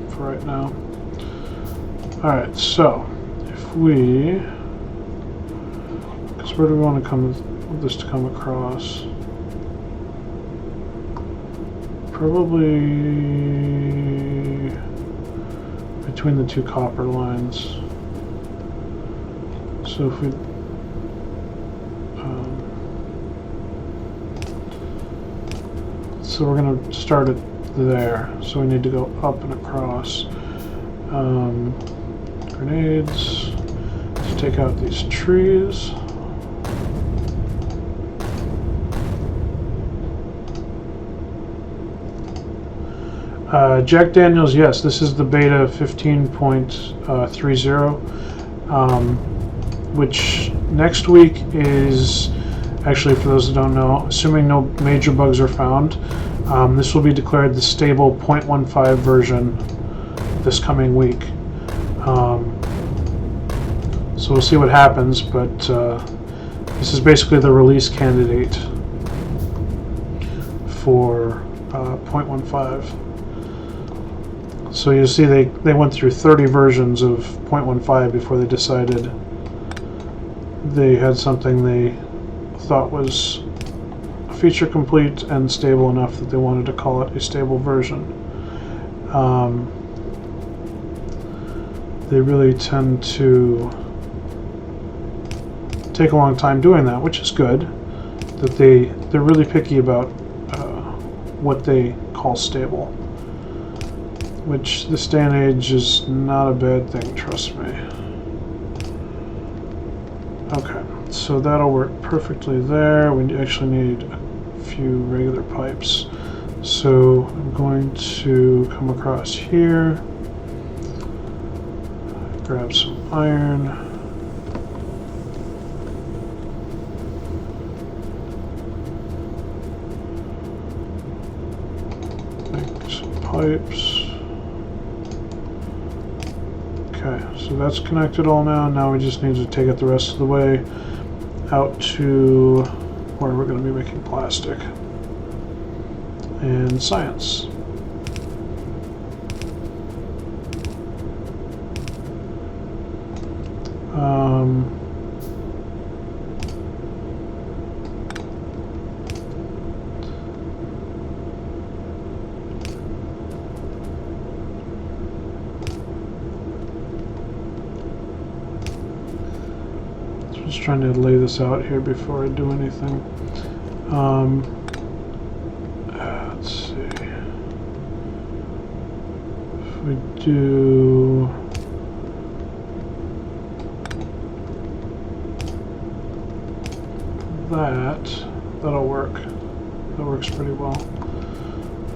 for right now. Alright, so if we, because where do we want to come with this to come across? probably between the two copper lines. So if we so we're going to start it there. So we need to go up and across. Grenades. Let's take out these trees. Jack Daniels, yes, this is the beta 15.30, which next week is, actually for those that don't know, assuming no major bugs are found, this will be declared the stable 0.15 version this coming week. So we'll see what happens, but this is basically the release candidate for 0.15. So you see they went through 30 versions of 0.15 before they decided they had something they thought was feature complete and stable enough that they wanted to call it a stable version. They really tend to take a long time doing that, which is good. That they're really picky about what they call stable. Which this day and age is not a bad thing, trust me. Okay, so that'll work perfectly there. We actually need a few regular pipes. So I'm going to come across here, grab some iron. Make some pipes. Okay, so that's connected all now. Now we just need to take it the rest of the way out to where we're going to be making plastic and science. Just trying to lay this out here before I do anything. Let's see. If we do that, that'll work. That works pretty well.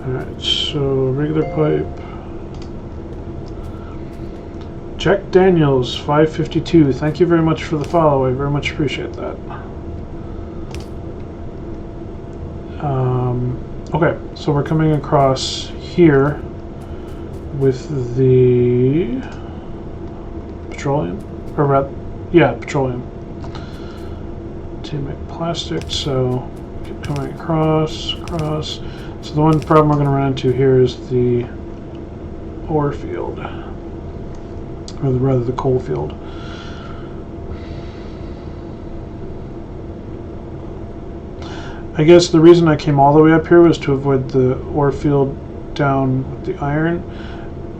Alright, so regular pipe. Jack Daniels 552, thank you very much for the follow. I very much appreciate that. Okay, so we're coming across here with the petroleum, or rather, yeah, petroleum. To make plastic, so keep coming across. So the one problem we're going to run into here is the ore field. Or rather the coal field. I guess the reason I came all the way up here was to avoid the ore field down with the iron.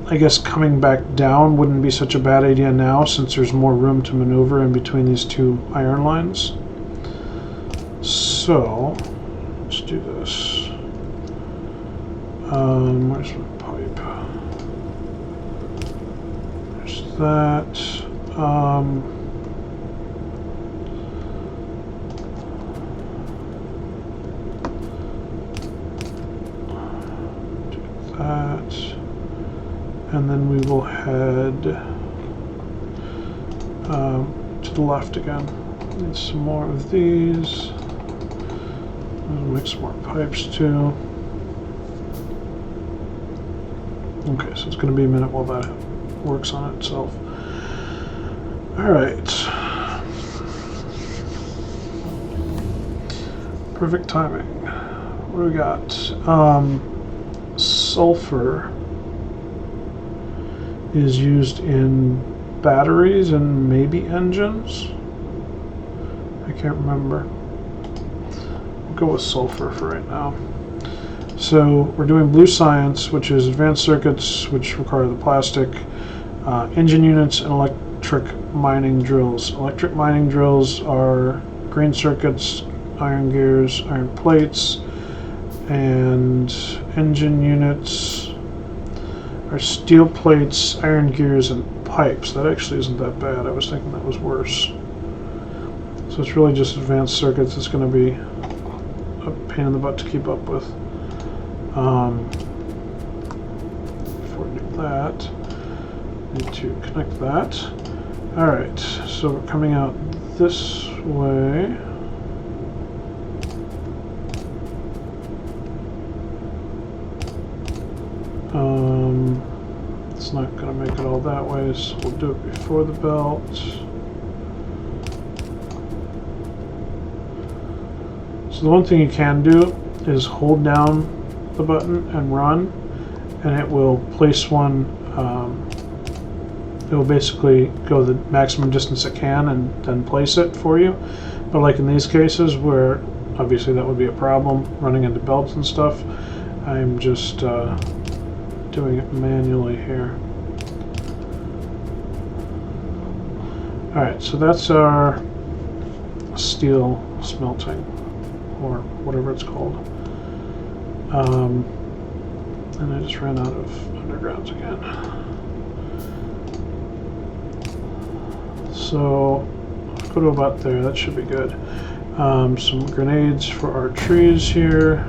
I guess coming back down wouldn't be such a bad idea now, since there's more room to maneuver in between these two iron lines. So let's do this. Where's my pipe? That do that, and then we will head to the left again. Need some more of these. I'll make some more pipes too. Okay, so it's going to be a minute while that works on itself. Alright. Perfect timing. What do we got? Sulfur is used in batteries and maybe engines? I can't remember. We'll go with sulfur for right now. So we're doing blue science, which is advanced circuits, which require the plastic, engine units, and electric mining drills. Electric mining drills are green circuits, iron gears, iron plates, and engine units are steel plates, iron gears, and pipes. That actually isn't that bad. I was thinking that was worse. So it's really just advanced circuits. It's going to be a pain in the butt to keep up with. Before we do that, need to connect that. Alright, so we're coming out this way. It's not going to make it all that way, so we'll do it before the belt. So the one thing you can do is hold down the button and run, and it will place one. It will basically go the maximum distance it can and then place it for you. But like in these cases where obviously that would be a problem running into belts and stuff, I'm just doing it manually here. Alright, so that's our steel smelting, or whatever it's called. And I just ran out of undergrounds again. So let's go to about there. That should be good. Some grenades for our trees here.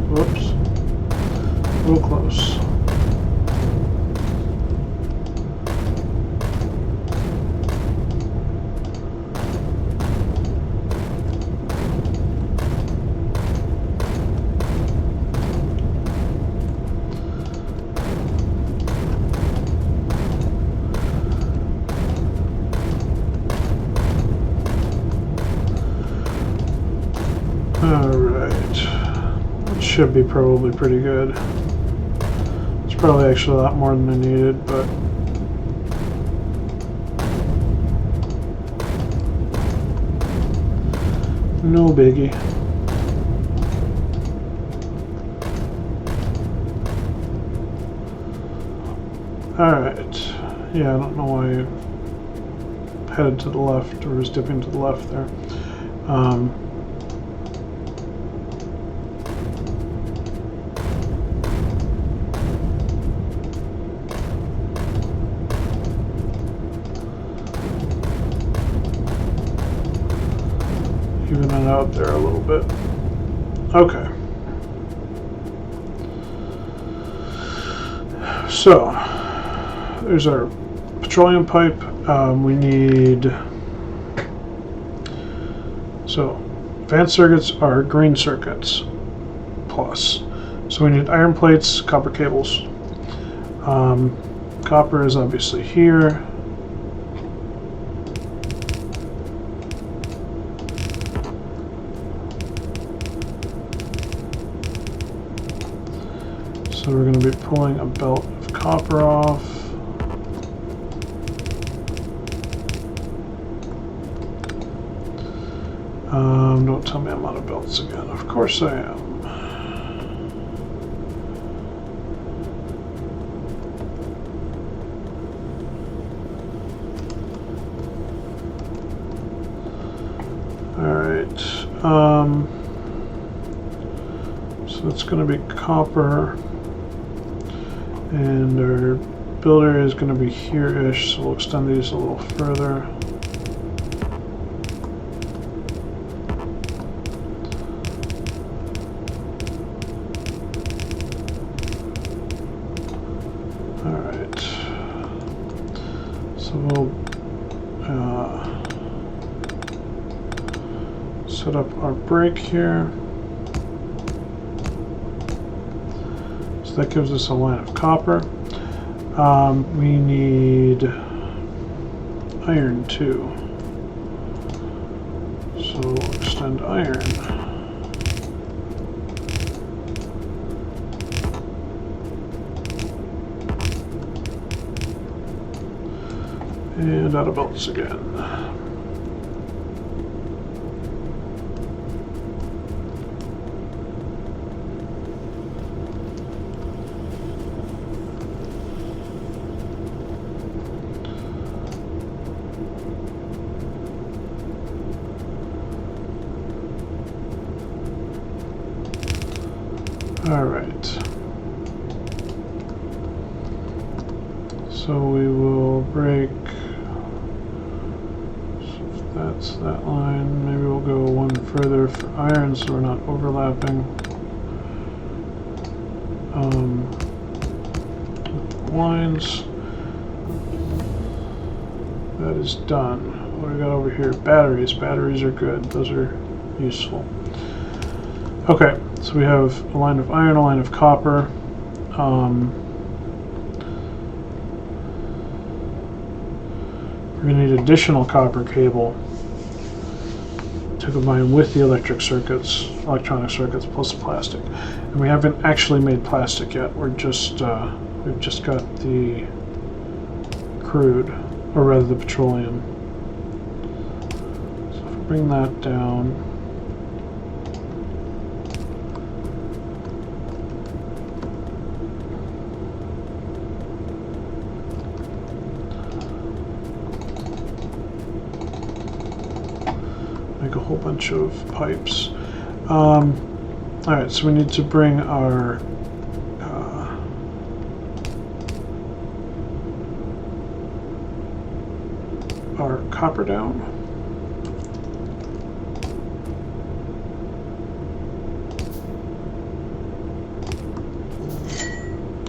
Whoops. A little close. Should be probably pretty good. It's probably actually a lot more than I needed, but no biggie. Alright. Yeah, I don't know why I headed to the left or was dipping to the left there. Even it out there a little bit. Okay. So, there's our petroleum pipe. We need... So, advanced circuits are green circuits plus. So we need iron plates, copper cables. Copper is obviously here. So we're going to be pulling a belt of copper off. Don't tell me I'm out of belts again. Of course I am. Alright. So it's going to be copper. And our build area is going to be here-ish, so we'll extend these a little further. Alright. So we'll set up our brake here. That gives us a line of copper. We need iron too. So we'll extend iron. And out of belts again. Alright. So we will break. So if that's that line. Maybe we'll go one further for iron so we're not overlapping. Lines. That is done. What do we got over here? Batteries. Batteries are good. Those are useful. Okay, so we have a line of iron, a line of copper. We're going to need additional copper cable to combine with the electronic circuits plus plastic. And we haven't actually made plastic yet. We're just we've just got the crude, or rather the petroleum. So if we bring that down, make a whole bunch of pipes. Alright, so we need to bring our copper down.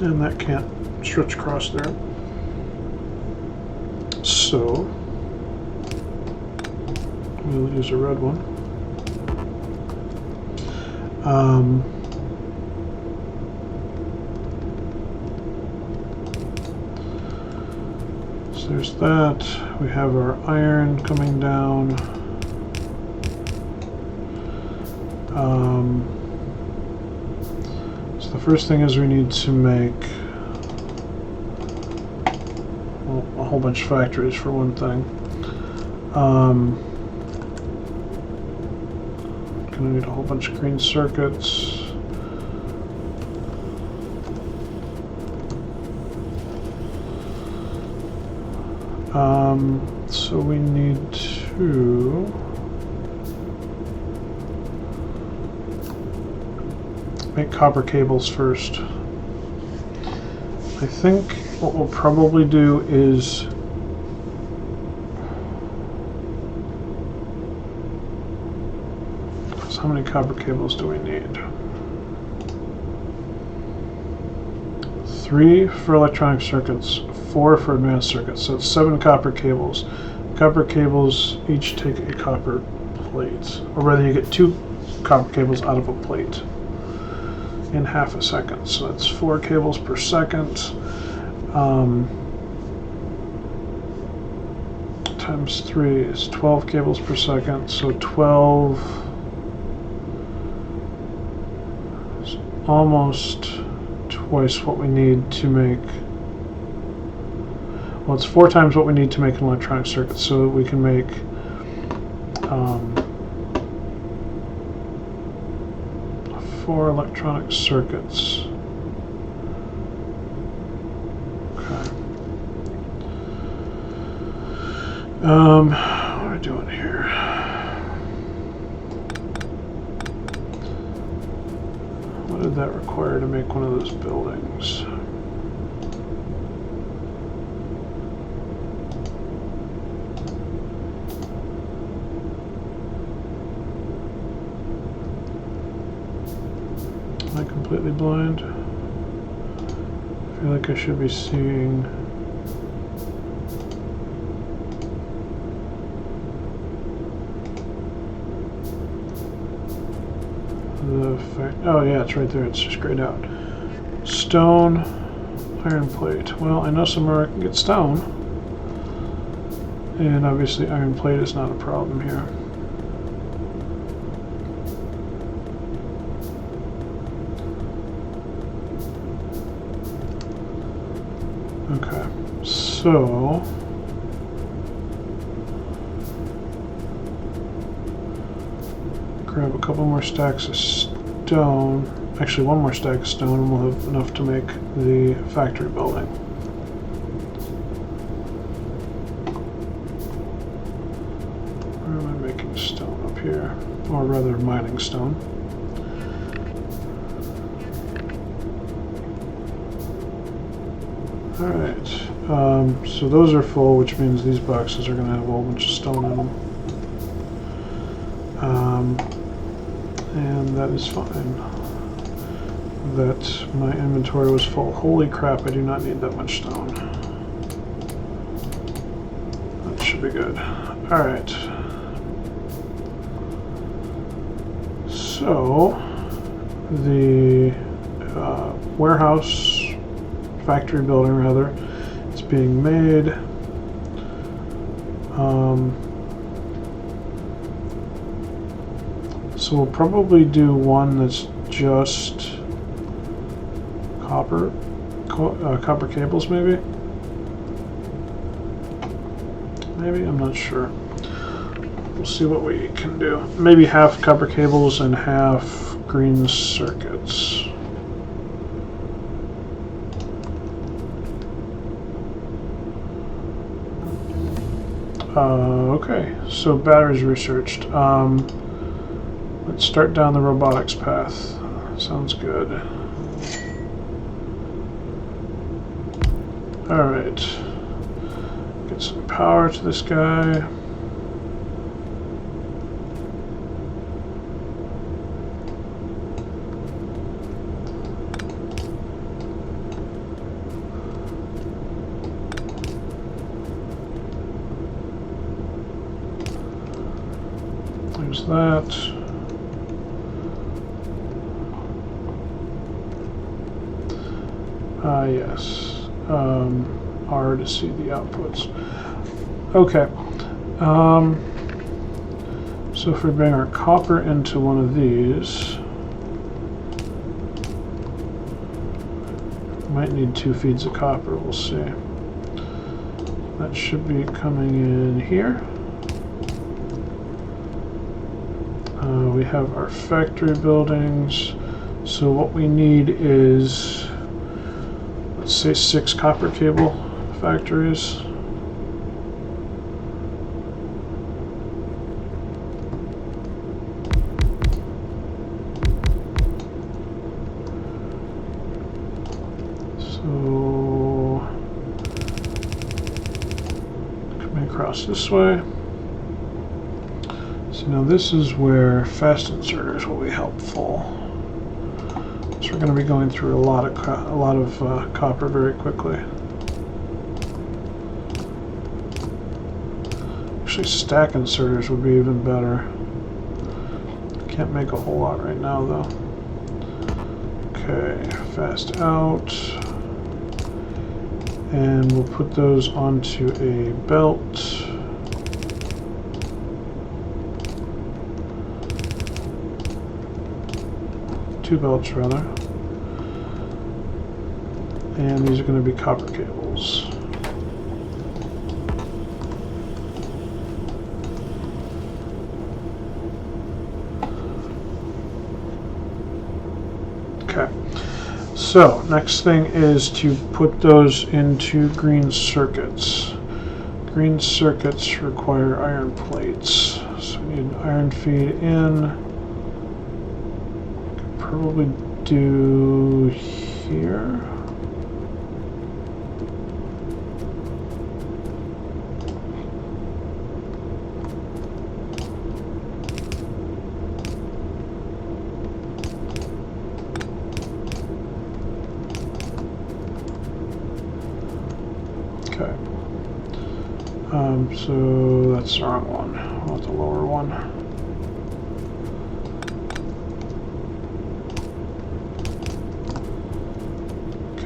And that can't stretch across there. So we'll use a red one. So there's that. We have our iron coming down. So the first thing is we need to make a whole bunch of factories for one thing. Gonna need a whole bunch of green circuits. So we need to make copper cables first. I think what we'll probably do is how many copper cables do we need? 3 for electronic circuits, 4 for advanced circuits, so it's 7 copper cables. Copper cables each take a copper plate, or rather you get 2 copper cables out of a plate in half a second, so that's 4 cables per second. Times 3 is 12 cables per second, so 12 is almost twice what we need to make. Well, it's 4 times what we need to make an electronic circuit, so we can make 4 electronic circuits. Okay. What are we doing here? What did that require to make one of those buildings? Am I completely blind? I feel like I should be seeing the fact. Oh yeah, it's right there. It's just grayed out. Stone, iron plate. Well, I know somewhere I can get stone, and obviously iron plate is not a problem here. Okay, so grab a couple more stacks of stone. Actually, one more stack of stone, and we'll have enough to make the factory building. Where am I making stone? Up here, or rather mining stone. Alright, so those are full, which means these boxes are going to have a whole bunch of stone in them. And that is fine. That my inventory was full. Holy crap, I do not need that much stone. That should be good. Alright. So, the warehouse, factory building rather, is being made. So we'll probably do one that's just copper cables, maybe? Maybe? I'm not sure. We'll see what we can do. Maybe half copper cables and half green circuits. Okay, so batteries researched. Let's start down the robotics path. Sounds good. Alright. Get some power to this guy. There's that. Yes. R to see the outputs. Okay. So if we bring our copper into one of these, might need 2 feeds of copper, we'll see. That should be coming in here. We have our factory buildings, so what we need is, let's say 6 copper cable factories. So coming across this way. So now this is where fast inserters will be helpful. So we're going to be going through a lot of copper very quickly. Actually, stack inserters would be even better. Can't make a whole lot right now though. Okay, fast out. And we'll put those onto a belt. Two belts rather. And these are going to be copper cables. Okay. So, next thing is to put those into green circuits. Green circuits require iron plates. So we need an iron feed in. Probably do here. Okay. So that's the wrong one. I want the lower one.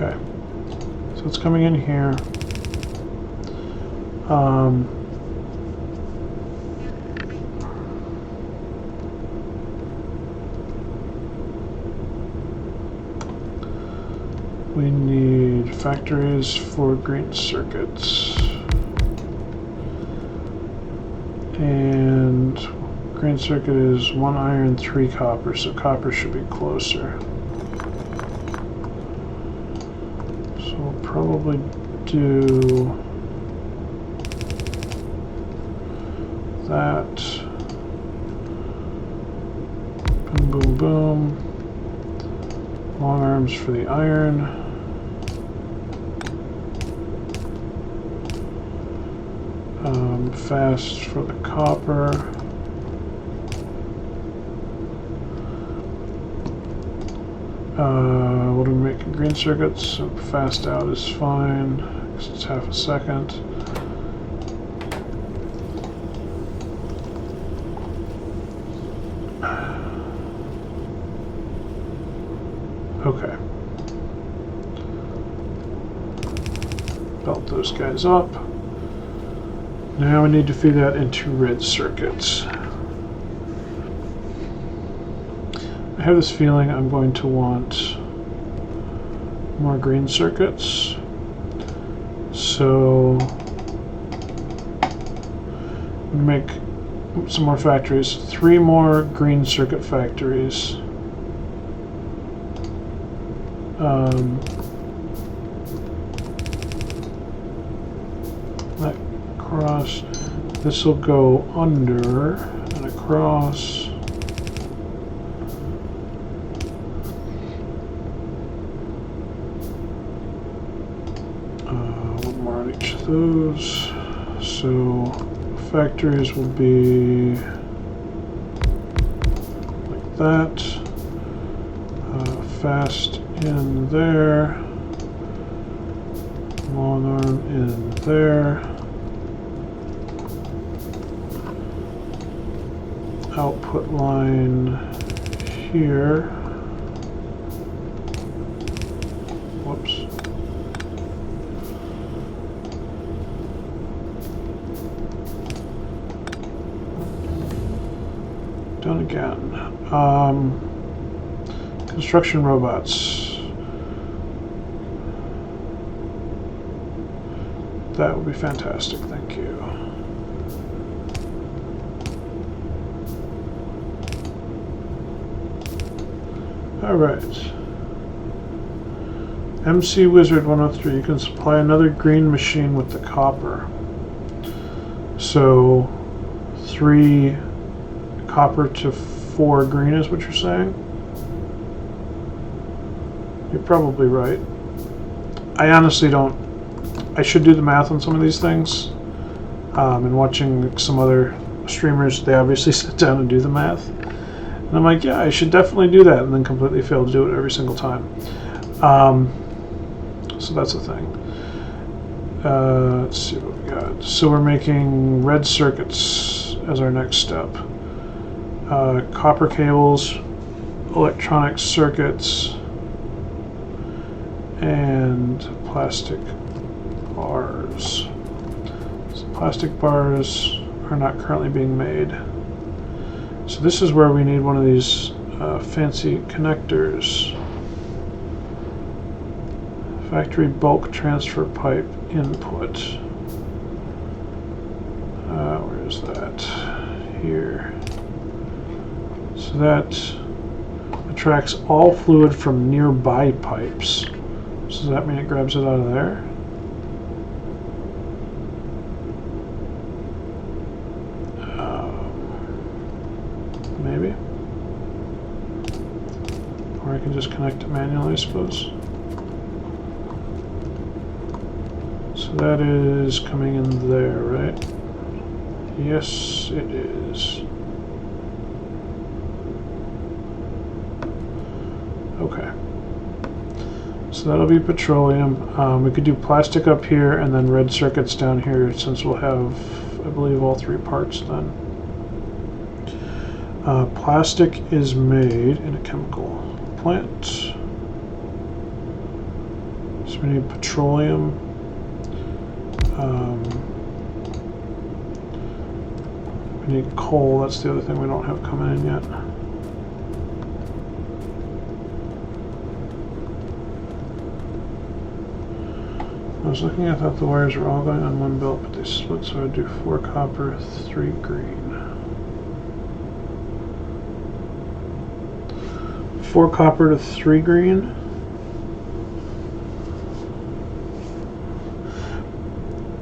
Okay, so it's coming in here. We need factories for green circuits. And green circuit is 1 iron, 3 copper, so copper should be closer. Probably do that. Boom, boom, boom. Long arms for the iron. Fast for the copper. What are we making? Green circuits, so fast out is fine, because it's half a second. Okay. Belt those guys up. Now we need to feed that into red circuits. I have this feeling I'm going to want more green circuits. So make some more factories. 3 more green circuit factories. That across. This will go under and across. One more on each of those. So factories will be like that. Fast in there. Long arm in there. Output line here. Whoops. Done again. Construction robots. That would be fantastic, thank you. Alright. MC Wizard 103, you can supply another green machine with the copper. So 3 copper to 4 green is what you're saying? You're probably right. I honestly don't. I should do the math on some of these things. And watching some other streamers, they obviously sit down and do the math. And I'm like, yeah, I should definitely do that, and then completely fail to do it every single time. So that's the thing. Let's see what we got. So we're making red circuits as our next step. Copper cables, electronic circuits, and plastic bars. So plastic bars are not currently being made. So this is where we need one of these fancy connectors. Factory bulk transfer pipe input. Where is that? Here. So that attracts all fluid from nearby pipes. So does that mean it grabs it out of there? Maybe. Or I can just connect it manually, I suppose. So that is coming in there, right? Yes, it is. Okay. So that'll be petroleum. We could do plastic up here and then red circuits down here, since we'll have, I believe, all 3 parts then. Plastic is made in a chemical plant. So we need petroleum. We need coal. That's the other thing we don't have coming in yet. I was looking, I thought the wires were all going on one belt, but they split, so I'd do 4 copper, 3 green. 4 copper to 3 green.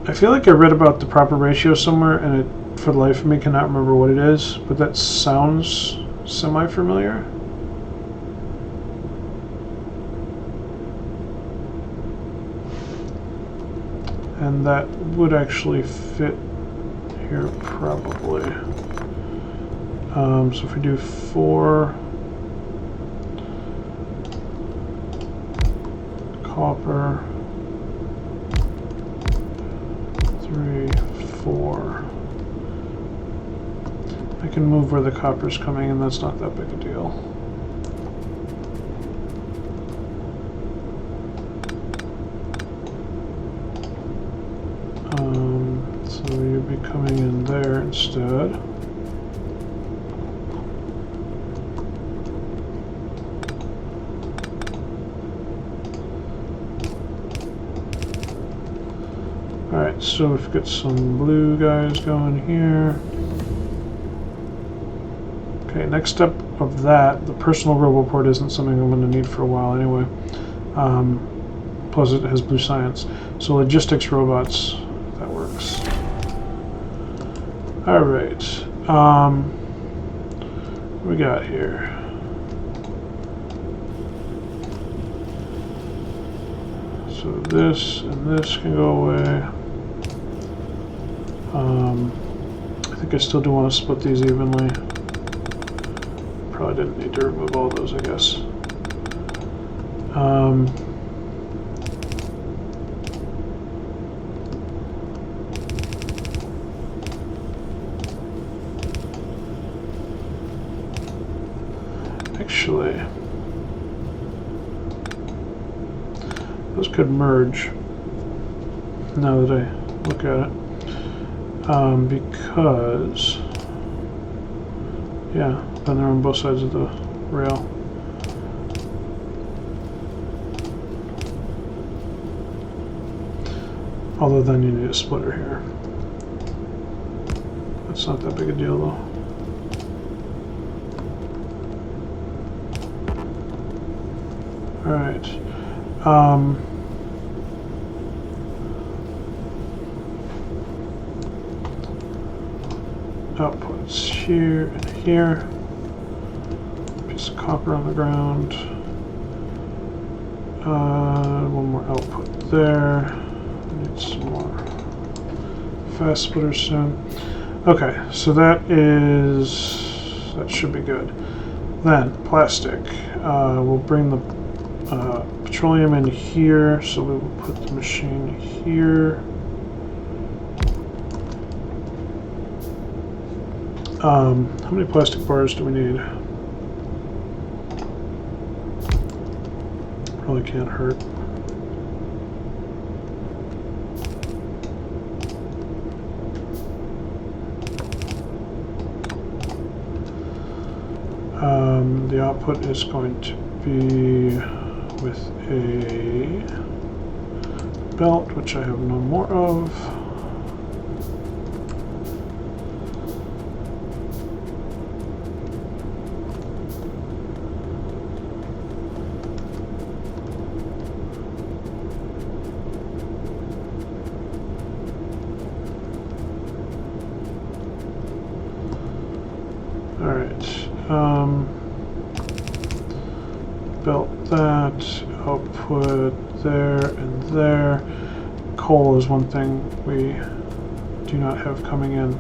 I feel like I read about the proper ratio somewhere, and it, for the life of me, cannot remember what it is, but that sounds semi-familiar. And that would actually fit here, probably. So if we do 4 copper, 3, 4. I can move where the copper's coming in, that's not that big a deal. So you'll be coming in there instead. Alright, so we've got some blue guys going here. Okay, next step of that, the personal roboport isn't something I'm going to need for a while anyway. Plus it has blue science. So logistics robots, that works. Alright, what we got here? So this and this can go away. I think I still do want to split these evenly. Probably didn't need to remove all those, I guess. Actually, those could merge now that I look at it. Because, yeah, then they're on both sides of the rail. Although then you need a splitter here. That's not that big a deal though. Alright. Outputs here and here. Piece of copper on the ground. One more output there. Need some more fast splitters soon. Okay, so that should be good. Then plastic. We'll bring the petroleum in here, so we will put the machine here. How many plastic bars do we need? Probably can't hurt. The output is going to be with a belt, which I have no more of. Belt that, output there and there. Coal is one thing we do not have coming in.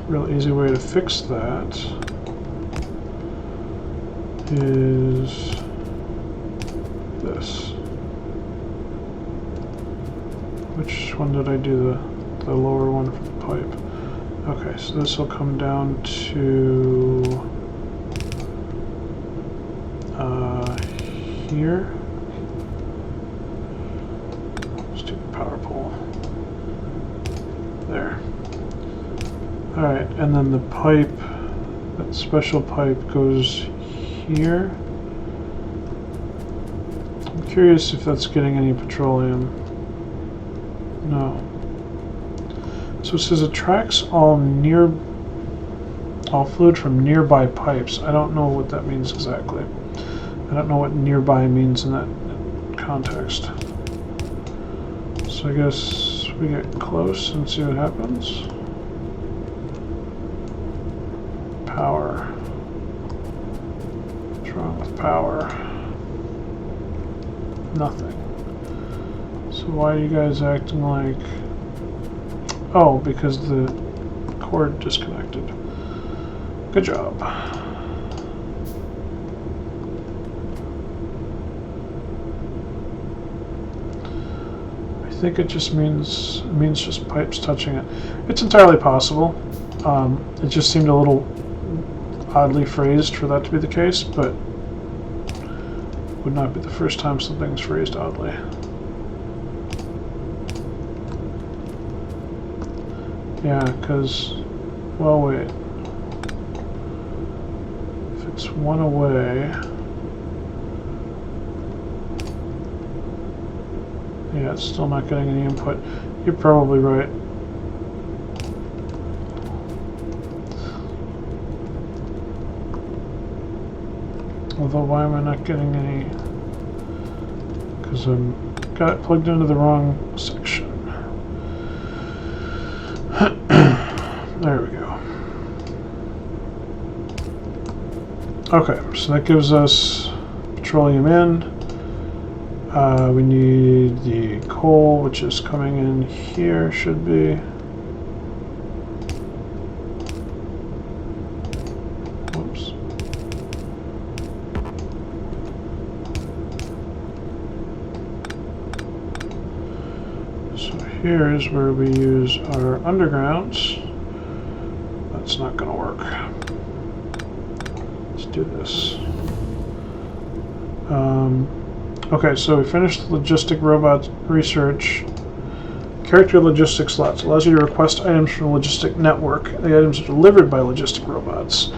Real easy way to fix that is this. Which one did I do? The lower one for the pipe. Okay, so this will come down to here. Stupid power pole. There. Alright, and then the pipe, that special pipe goes here. I'm curious if that's getting any petroleum. No. So it says attracts all fluid from nearby pipes. I don't know what that means exactly. I don't know what nearby means in that context. So I guess we get close and see what happens. Power. What's wrong with power? Nothing. So why are you guys acting like... Oh, because the cord disconnected. Good job. I think it just means just pipes touching it. It's entirely possible. It just seemed a little oddly phrased for that to be the case, but would not be the first time something's phrased oddly. Yeah, because, well, wait. If it's one away... Yeah, it's still not getting any input. You're probably right. Although, why am I not getting any? Because I've got it plugged into the wrong section. There we go. Okay, so that gives us petroleum in. We need the coal, which is coming in here, should be. Whoops. So here is where we use our undergrounds. That's not going to work. Let's do this. Okay, so we finished the logistic robot research. Character logistics slots allows you to request items from the logistic network. The items are delivered by logistic robots.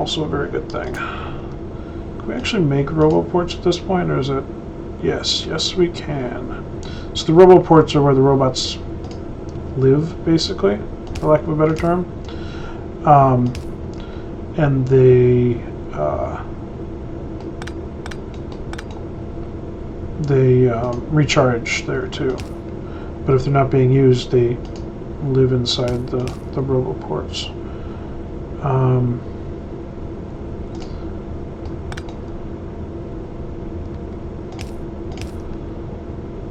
Also a very good thing. Can we actually make roboports at this point, or is it... Yes, we can. So the roboports are where the robots live, basically, for lack of a better term. And they recharge there too. But if they're not being used, they live inside the roboports.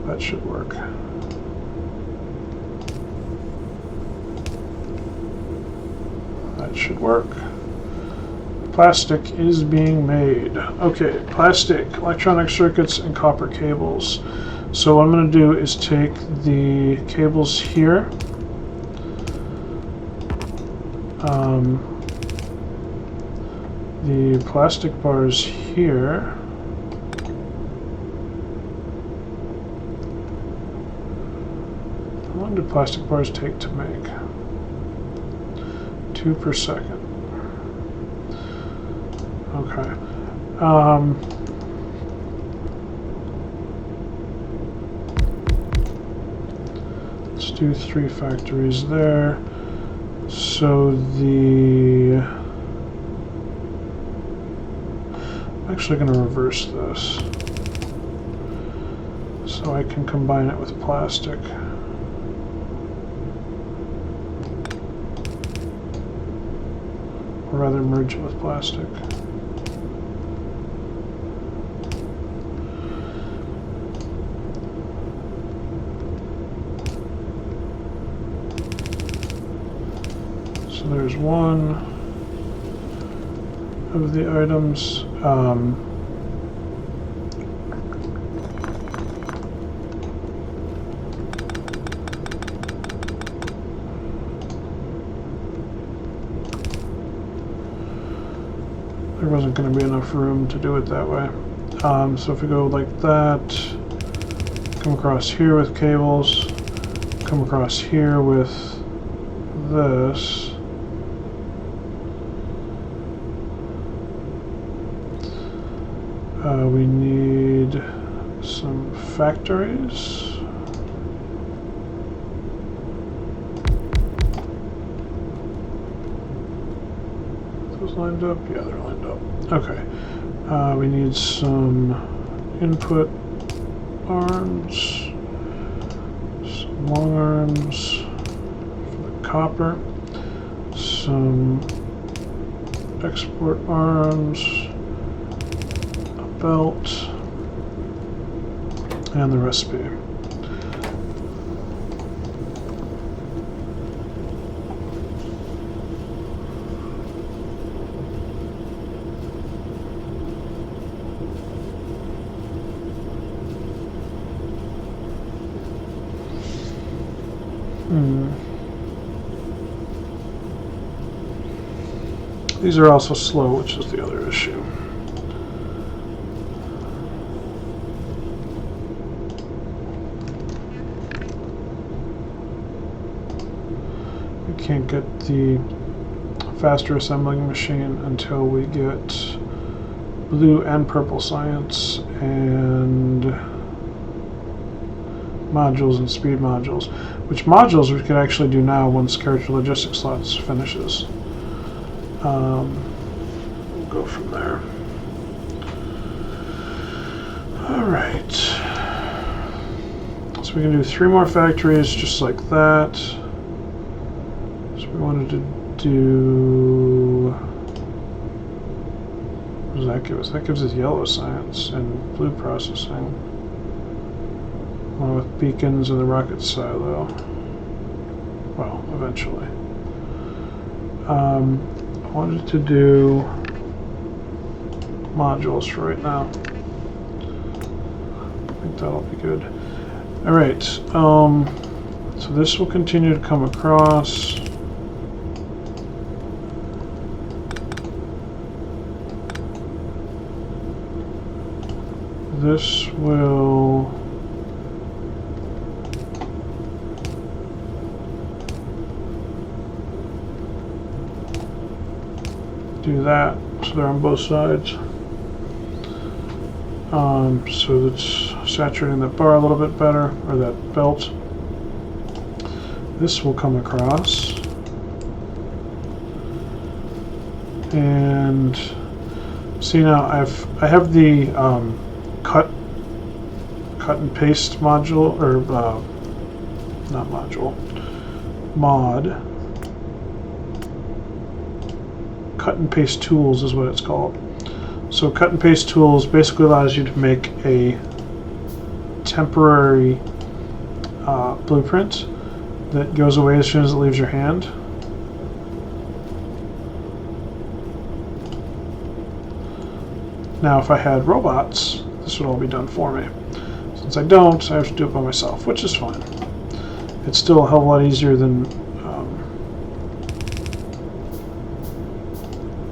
That should work. That should work. Plastic is being made. Okay, plastic, electronic circuits, and copper cables. So what I'm going to do is take the cables here. The plastic bars here. How long do plastic bars take to make? 2 per second. Okay. Let's do 3 factories there. So I'm actually going to reverse this. So I can combine it with plastic. Or rather merge it with plastic. So there's one of the items. There wasn't going to be enough room to do it that way. So if we go like that, come across here with cables, come across here with this. We need some factories. Those lined up? Yeah, they're lined up. Okay. We need some input arms, some long arms for the copper, some export arms, belt, and the recipe. These are also slow, which is the other issue. We can't get the faster assembling machine until we get blue and purple science and modules and speed modules, which modules we could actually do now once character logistics slots finishes. We'll go from there. Alright. So we can do 3 more factories just like that. So we wanted to do... What does that give us? That gives us yellow science and blue processing. One with beacons and the rocket silo. Well, eventually. I wanted to do modules for right now. I think that'll be good. Alright, so this will continue to come across. This will do that, so they're on both sides. So it's saturating that bar a little bit better, or that belt. This will come across, and see now I have the cut and paste module, or not module, mod. Cut and paste tools is what it's called. So cut and paste tools basically allows you to make a temporary blueprint that goes away as soon as it leaves your hand. Now if I had robots, this would all be done for me. Since I don't, I have to do it by myself, which is fine. It's still a hell of a lot easier than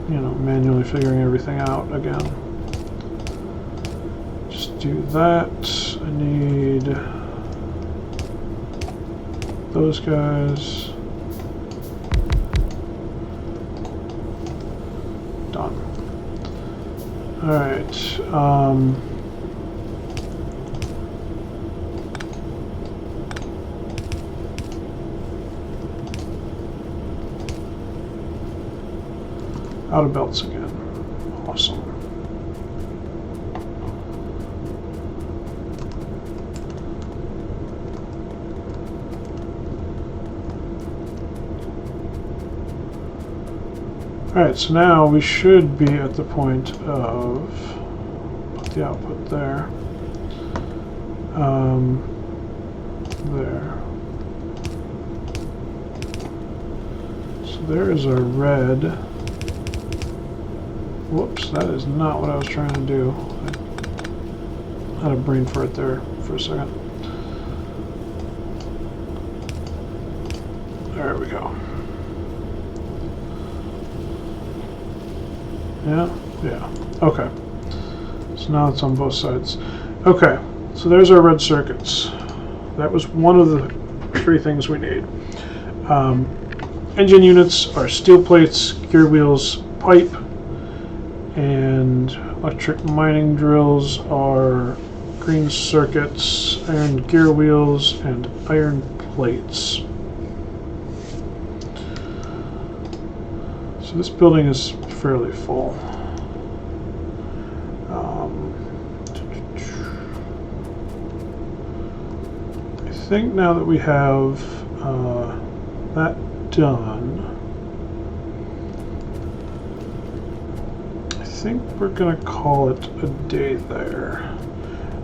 you know, manually figuring everything out again. Just do that. I need those guys. Done. Alright. Out of belts again. Awesome. Alright, so now we should be at the point of put the output there. There. So there is our red. Whoops, that is not what I was trying to do. I had a brain fart there for a second. There we go. Yeah. Okay. So now it's on both sides. Okay, so there's our red circuits. That was one of the 3 things we need. Engine units are steel plates, gear wheels, pipe, and electric mining drills are green circuits, iron gear wheels, and iron plates. So this building is fairly full. I think now that we have that done, I think we're going to call it a day there.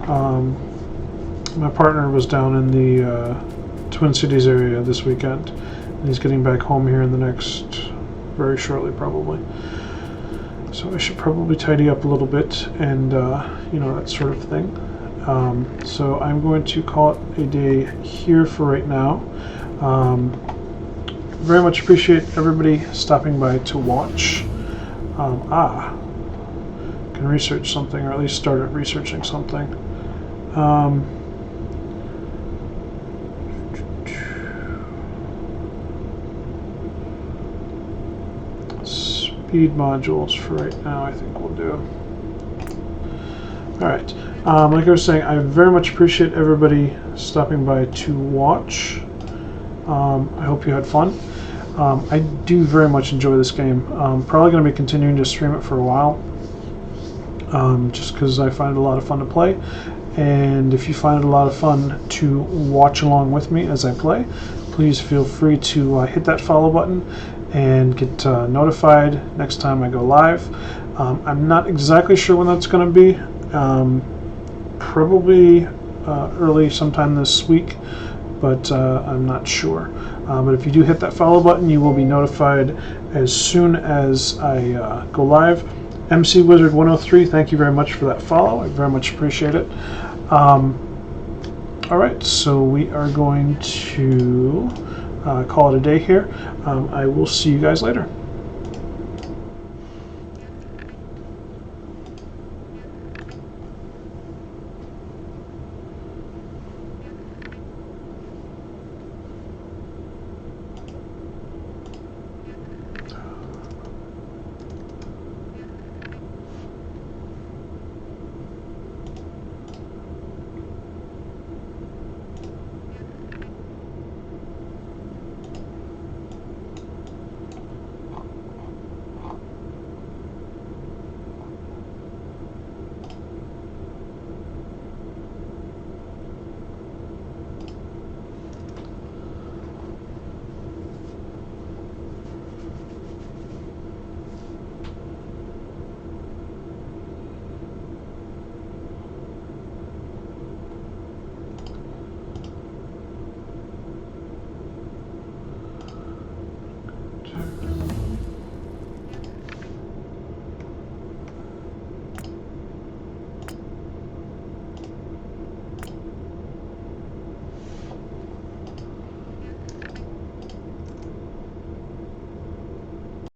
My partner was down in the Twin Cities area this weekend, and he's getting back home here in the next, very shortly probably. So I should probably tidy up a little bit and, you know, that sort of thing. So I'm going to call it a day here for right now. Very much appreciate everybody stopping by to watch. Can research something, or at least start researching something. Speed modules for right now, I think we'll do. Alright, like I was saying, I very much appreciate everybody stopping by to watch. I hope you had fun. I do very much enjoy this game. Probably going to be continuing to stream it for a while, just because I find it a lot of fun to play. And if you find it a lot of fun to watch along with me as I play, please feel free to hit that follow button and get notified next time I go live. I'm not exactly sure when that's going to be. Probably early sometime this week, but I'm not sure. But if you do hit that follow button, you will be notified as soon as I go live. MC Wizard 103, thank you very much for that follow. I very much appreciate it. Alright, so we are going to call it a day here. I will see you guys later.